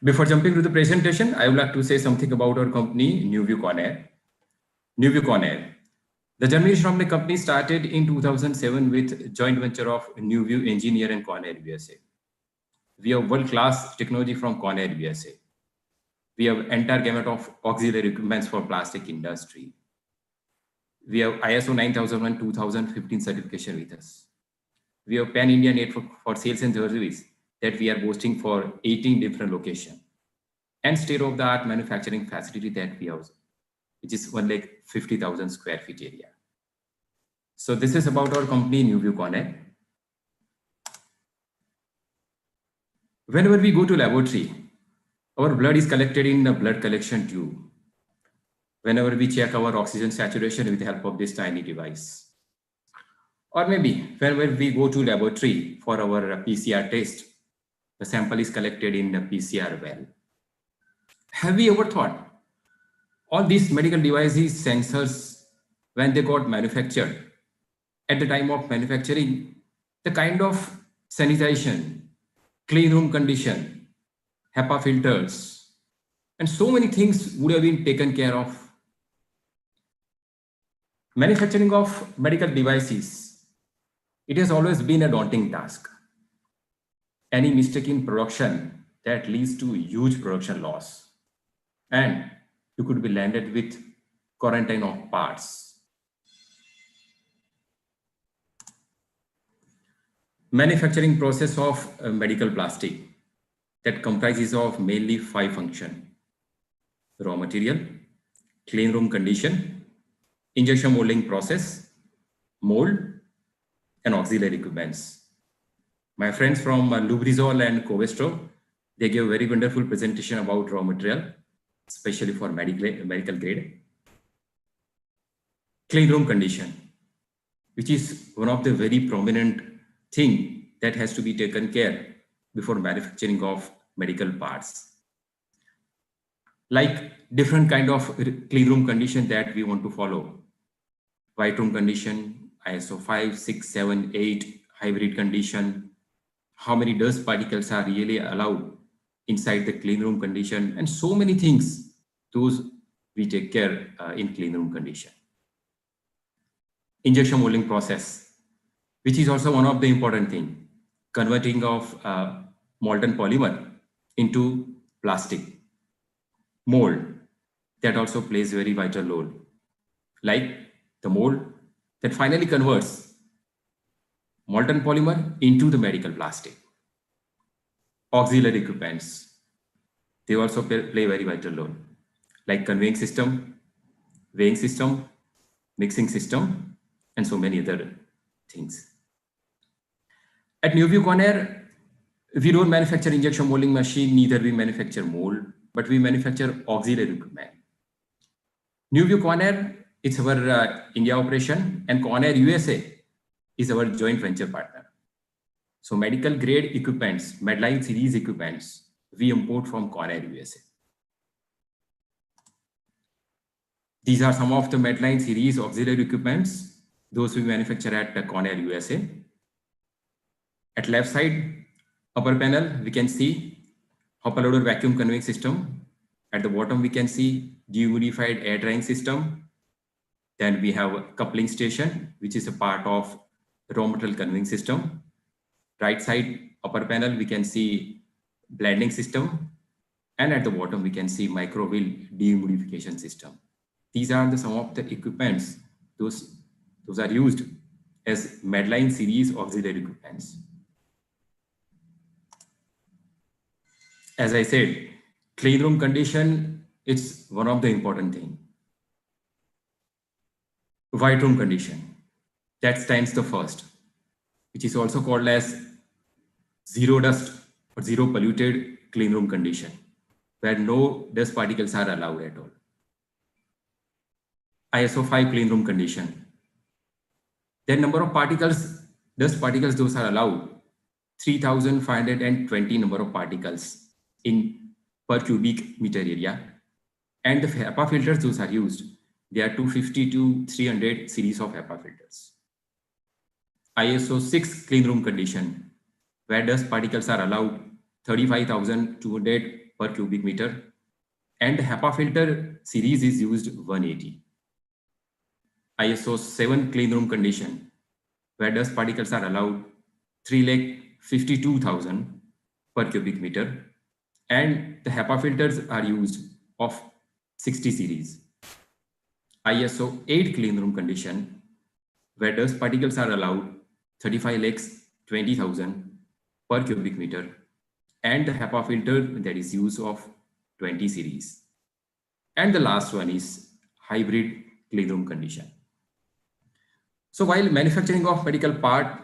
Before jumping to the presentation, I would like to say something about our company, Nuvu Conair. Nuvu Conair. The journey from the company started in 2007 with joint venture of Nuvu Engineer and Conair USA. We have world-class technology from Conair USA. We have entire gamut of auxiliary equipments for plastic industry. We have ISO 9001 2015 certification with us. We have pan-India network for sales and service that we are boasting for 18 different locations, and state-of-the-art manufacturing facility that we have, which is 150,000 square feet area. So this is about our company, Nuvu Conair. Whenever we go to laboratory, our blood is collected in the blood collection tube. Whenever we check our oxygen saturation with the help of this tiny device. Or maybe whenever we go to laboratory for our PCR test, the sample is collected in the PCR well. Have we ever thought all these medical devices, sensors, when they got manufactured, at the time of manufacturing, the kind of sanitization, clean room condition, HEPA filters, and so many things would have been taken care of. Manufacturing of medical devices, it has always been a daunting task. Any mistake in production that leads to huge production loss, and you could be landed with quarantine of parts. Manufacturing process of medical plastic that comprises of mainly 5 functions: raw material, clean room condition, injection molding process, mold, and auxiliary equipments. My friends from Lubrizo and Covestro, they gave a very wonderful presentation about raw material, especially for medical grade. Clean room condition, which is one of the very prominent thing that has to be taken care before manufacturing of medical parts. Like different kind of clean room condition that we want to follow. White room condition, ISO 5, 6, 7, 8, hybrid condition, how many dust particles are really allowed inside the clean room condition, and so many things, those we take care in clean room condition. Injection molding process, which is also one of the important things, converting of molten polymer into plastic, mold, that also plays very vital role, like the mold that finally converts molten polymer into the medical plastic. Auxiliary equipments, they also play very vital role, like conveying system, weighing system, mixing system, and so many other things. At NewView Conair, we don't manufacture injection molding machine, neither we manufacture mold, but we manufacture auxiliary equipment. NewView Conair, it's our India operation, and Conair USA is our joint venture partner. So medical grade equipments, Medline series equipments, we import from Conair USA. These are some of the Medline series auxiliary equipments, those we manufacture at Conair USA. At left side, upper panel, we can see hopper loader vacuum conveying system. At the bottom, we can see dehumidified air drying system. Then we have a coupling station, which is a part of raw material conveying system. Right side, upper panel, we can see blending system. And at the bottom, we can see microville dehumidification system. These are some of the equipments. Those are used as Medline series auxiliary equipments. As I said, clean room condition, it's one of the important things. White room condition, that stands the first, which is also called as zero dust or zero polluted clean room condition, where no dust particles are allowed at all. ISO 5 clean room condition. Then number of particles, dust particles, those are allowed 3,520 number of particles in per cubic meter area. And the HEPA filters, those are used. They are 250 to 300 series of HEPA filters. ISO 6 clean room condition, where dust particles are allowed 35,200 per cubic meter. And the HEPA filter series is used 180. ISO 7 clean room condition, where dust particles are allowed 3,52,000 per cubic meter. And the HEPA filters are used of 60 series. ISO 8 clean room condition, where dust particles are allowed 35,20,000 per cubic meter. And the HEPA filter that is used of 20 series. And the last one is hybrid clean room condition. So while manufacturing of medical part,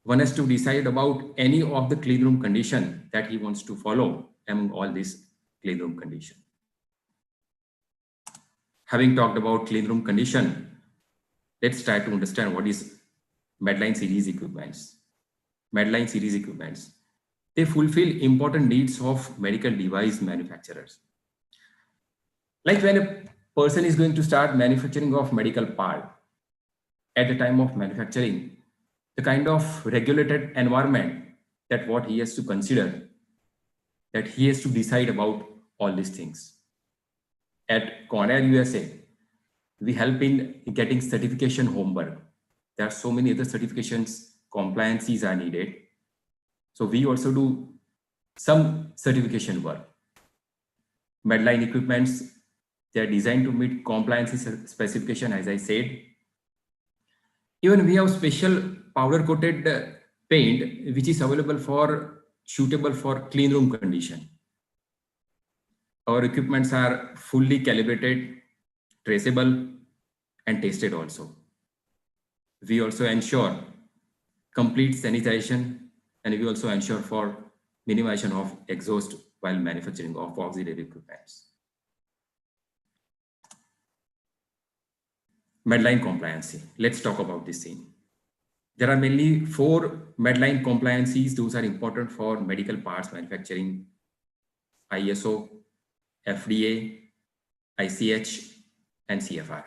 one has to decide about any of the clean room condition that he wants to follow among all these clean room condition. Having talked about clean room condition, let's try to understand what is Medline series equipments. Medline series equipments, they fulfill important needs of medical device manufacturers. Like when a person is going to start manufacturing of medical part, at the time of manufacturing, the kind of regulated environment that what he has to consider, that he has to decide about all these things. At Conair USA, we help in getting certification homework. There are so many other certifications, compliances are needed. So we also do some certification work. Medline equipments, they are designed to meet compliance specification, as I said. Even we have special powder coated paint, which is available for suitable for clean room condition. Our equipments are fully calibrated, traceable, and tested also. We also ensure complete sanitization, and we also ensure for minimization of exhaust while manufacturing of auxiliary equipments. Medline compliance. Let's talk about this thing. There are mainly 4 Medline compliances. Those are important for medical parts manufacturing: ISO, FDA, ICH, and CFR.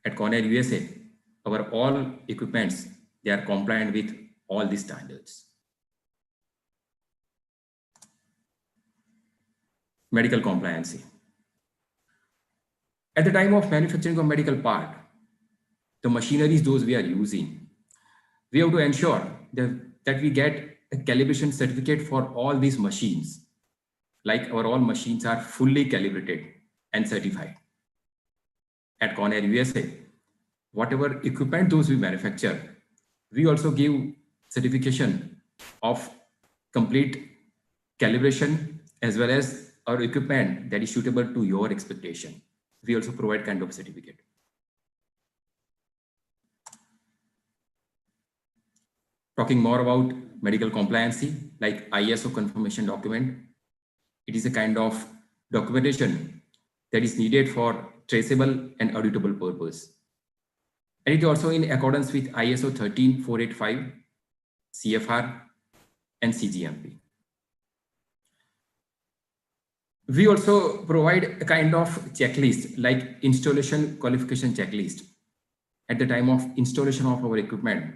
At Conair USA, our all equipments, they are compliant with all these standards. Medical compliance. At the time of manufacturing of medical part, the machineries those we are using, we have to ensure that we get a calibration certificate for all these machines. Like our all machines are fully calibrated and certified. At Conair USA, whatever equipment those we manufacture, we also give certification of complete calibration as well as our equipment that is suitable to your expectation. We also provide kind of certificate. Talking more about medical compliancy, like ISO confirmation document, it is a kind of documentation that is needed for traceable and auditable purpose. And it is also in accordance with ISO 13485, CFR, and CGMP. We also provide a kind of checklist, like installation qualification checklist. At the time of installation of our equipment,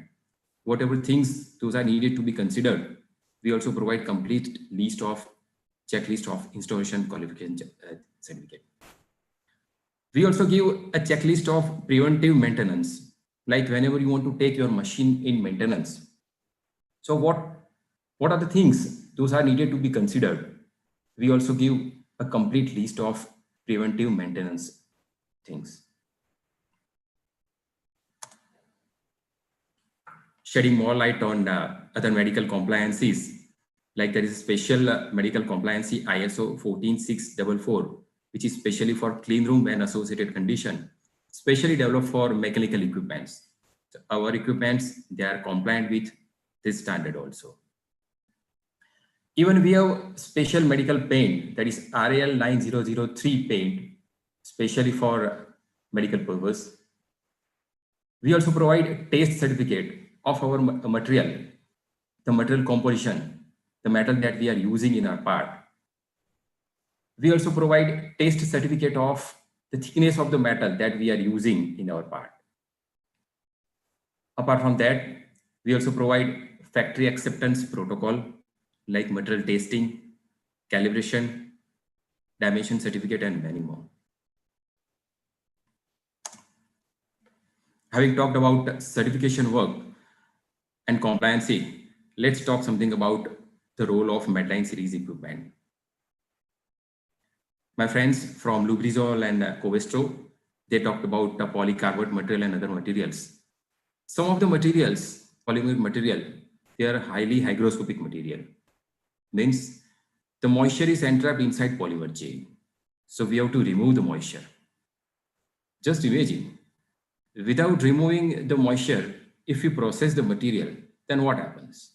whatever things those are needed to be considered, we also provide complete list of checklist of installation qualification certificate. We also give a checklist of preventive maintenance, like whenever you want to take your machine in maintenance. So what are the things those are needed to be considered? We also give a complete list of preventive maintenance things. Shedding more light on other medical compliances, like there is a special medical compliancy ISO 14644, which is specially for clean room and associated condition, specially developed for mechanical equipments. So our equipments, they are compliant with this standard also. Even we have special medical paint, that is RAL 9003 paint, specially for medical purpose. We also provide a taste certificate of our material, the material composition, the metal that we are using in our part. We also provide taste certificate of the thickness of the metal that we are using in our part. Apart from that, we also provide factory acceptance protocol, like material testing, calibration, dimension certificate, and many more. Having talked about certification work and compliancy, let's talk something about the role of Medline series equipment. My friends from Lubrizo and Covestro, they talked about the polycarbonate material and other materials. Some of the materials, polymer material, they are highly hygroscopic material. Means the moisture is entrapped inside polymer chain. So we have to remove the moisture. Just imagine, without removing the moisture, if we process the material, then what happens?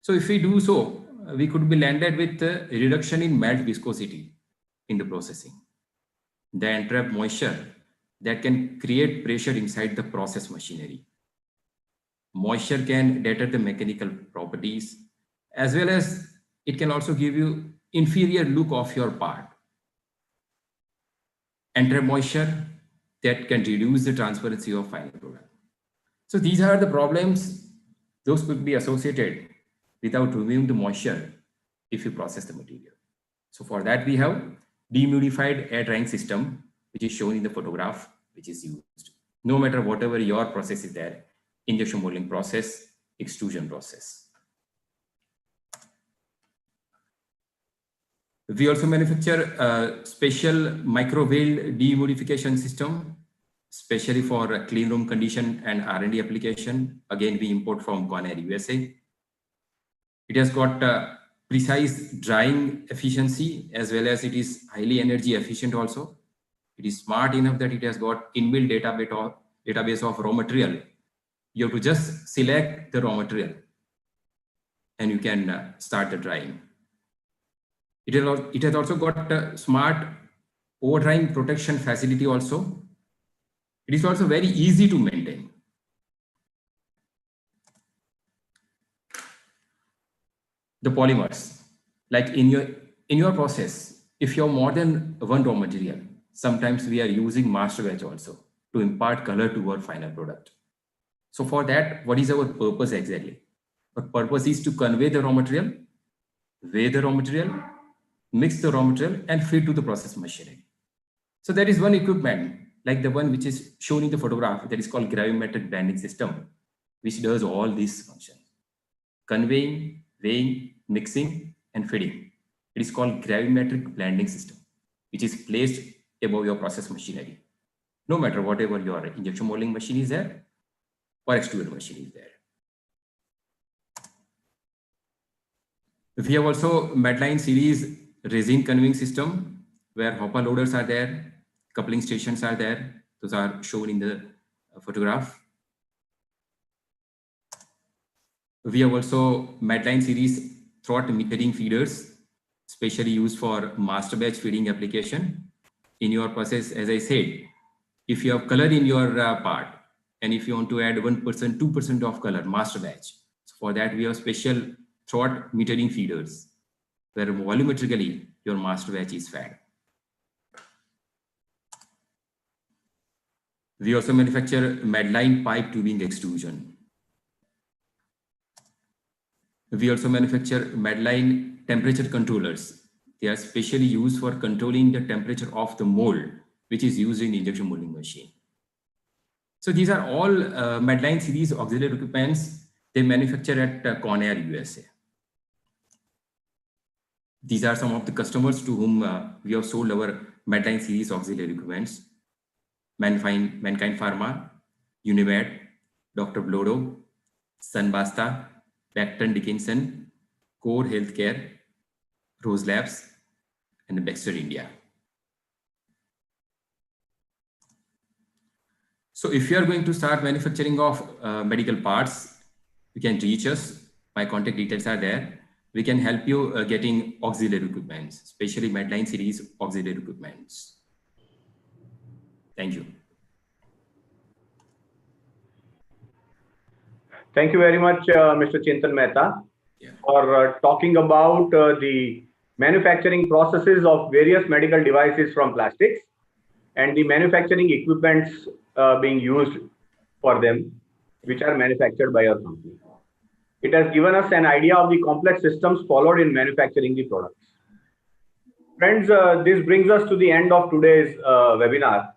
So if we do so, we could be landed with a reduction in melt viscosity in the processing. The entrapped moisture that can create pressure inside the process machinery. Moisture can deter the mechanical properties, as well as it can also give you inferior look of your part. Entrapped moisture that can reduce the transparency of final product. So these are the problems those could be associated without removing the moisture if you process the material. So for that we have dehumidified air drying system, which is shown in the photograph, which is used no matter whatever your process is there, injection molding process, extrusion process. We also manufacture a special microvalve dehumidification system, especially for clean room condition and R&D application. Again, we import from Conair USA. It has got precise drying efficiency, as well as it is highly energy efficient also. It is smart enough that it has got inbuilt database of raw material. You have to just select the raw material and you can start the drying. It has also got a smart over-drying protection facility also. It is also very easy to maintain. The polymers, like in your process, if you have more than one raw material, sometimes we are using master batch also to impart color to our final product. So for that, what is our purpose exactly? Our purpose is to convey the raw material, weigh the raw material, mix the raw material, and feed to the process machinery. So there is one equipment, like the one which is shown in the photograph, that is called gravimetric blending system, which does all these functions: conveying, weighing, mixing, and feeding. It is called gravimetric blending system. which is placed above your process machinery. No matter whatever your injection molding machine is there or extruder machine is there. We have also Medline series resin conveying system where hopper loaders are there, coupling stations are there. Those are shown in the photograph. We have also Medline series throat metering feeders, specially used for master batch feeding application. In your process, as I said, if you have color in your part, and if you want to add 1%, 2% of color, master batch. So for that, we have special throat metering feeders, where volumetrically your master batch is fed. We also manufacture Medline pipe tubing extrusion. We also manufacture Medline temperature controllers. They are specially used for controlling the temperature of the mold, which is used in injection molding machine. So these are all Medline series auxiliary equipments they manufacture at Conair, USA. These are some of the customers to whom we have sold our Medline series auxiliary equipments. Mankind Pharma, Unimed, Dr. Blodo, Sunbasta, Becton Dickinson, Core Healthcare, Rose Labs, and Baxter India. So if you are going to start manufacturing of medical parts, you can reach us. My contact details are there. We can help you getting auxiliary equipments, especially Medline series auxiliary equipments. Thank you. Thank you very much, Mr. Chintan Mehta, for talking about the manufacturing processes of various medical devices from plastics and the manufacturing equipments being used for them, which are manufactured by our company. It has given us an idea of the complex systems followed in manufacturing the products. Friends, this brings us to the end of today's webinar.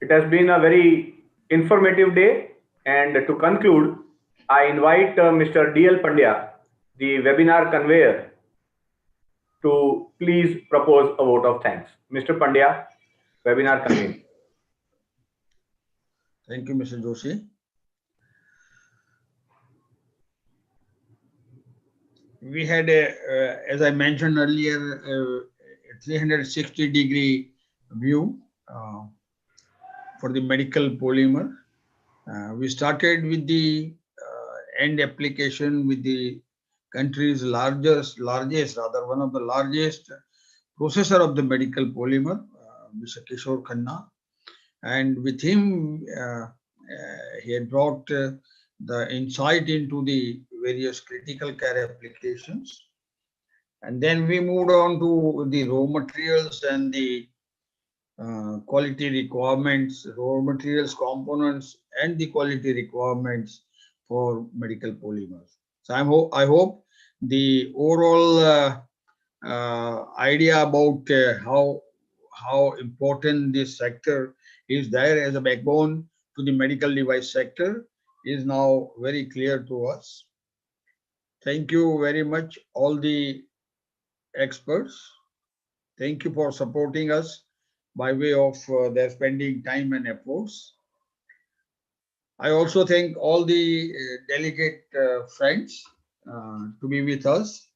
It has been a very informative day. And to conclude, I invite Mr. D.L. Pandya, the webinar conveyor, to please propose a vote of thanks. Mr. Pandya, webinar conveyor. Thank you, Mr. Joshi. We had, as I mentioned earlier, a 360-degree view for the medical polymer. We started with the end application with the country's largest, one of the largest processor of the medical polymer, Mr. Kishore Khanna. And with him, he had brought the insight into the various critical care applications. And then we moved on to the raw materials and the quality requirements, raw materials, components, and the quality requirements for medical polymers. So I hope the overall idea about how important this sector is there as a backbone to the medical device sector is now very clear to us. Thank you very much, all the experts. Thank you for supporting us by way of their spending time and efforts. I also thank all the delegate friends to be with us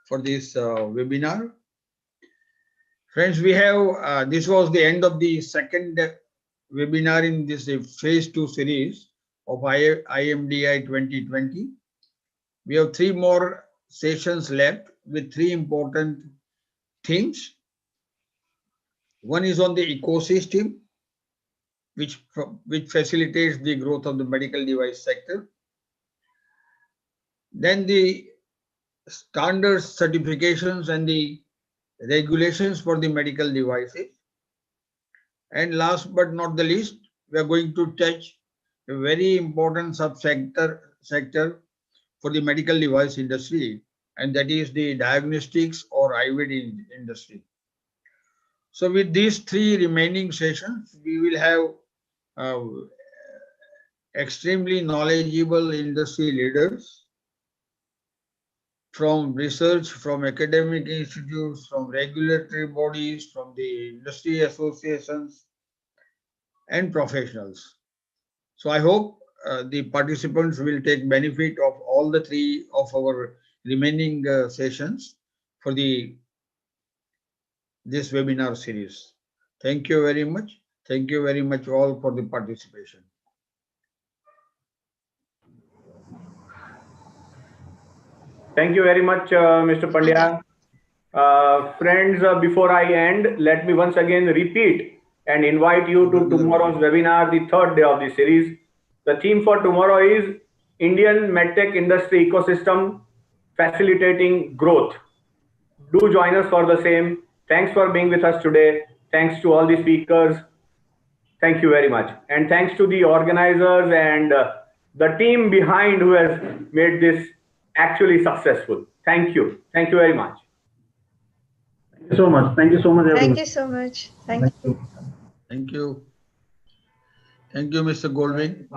for this webinar. Friends, we have, this was the end of the second webinar in this phase 2 series of IMDI 2020. We have 3 more sessions left with 3 important themes. One is on the ecosystem, which facilitates the growth of the medical device sector. Then the standards, certifications, and the regulations for the medical devices. And last but not the least, we are going to touch a very important subsector for the medical device industry, and that is the diagnostics or IVD industry. So with these 3 remaining sessions, we will have extremely knowledgeable industry leaders from research, from academic institutes, from regulatory bodies, from the industry associations, and professionals. So I hope the participants will take benefit of all the three of our remaining sessions for this webinar series. Thank you very much. Thank you very much all for the participation. Thank you very much, Mr. Pandya. Friends, before I end, let me once again repeat and invite you to tomorrow's webinar, the third day of the series. The theme for tomorrow is Indian MedTech industry ecosystem facilitating growth. Do join us for the same. Thanks for being with us today. Thanks to all the speakers. Thank you very much. And thanks to the organizers and the team behind who has made this actually successful. Thank you. Thank you very much. Thank you so much. Thank you so much, everyone. Thank you so much. Thank you. Thank you. Thank you, Mr. Goldwyn.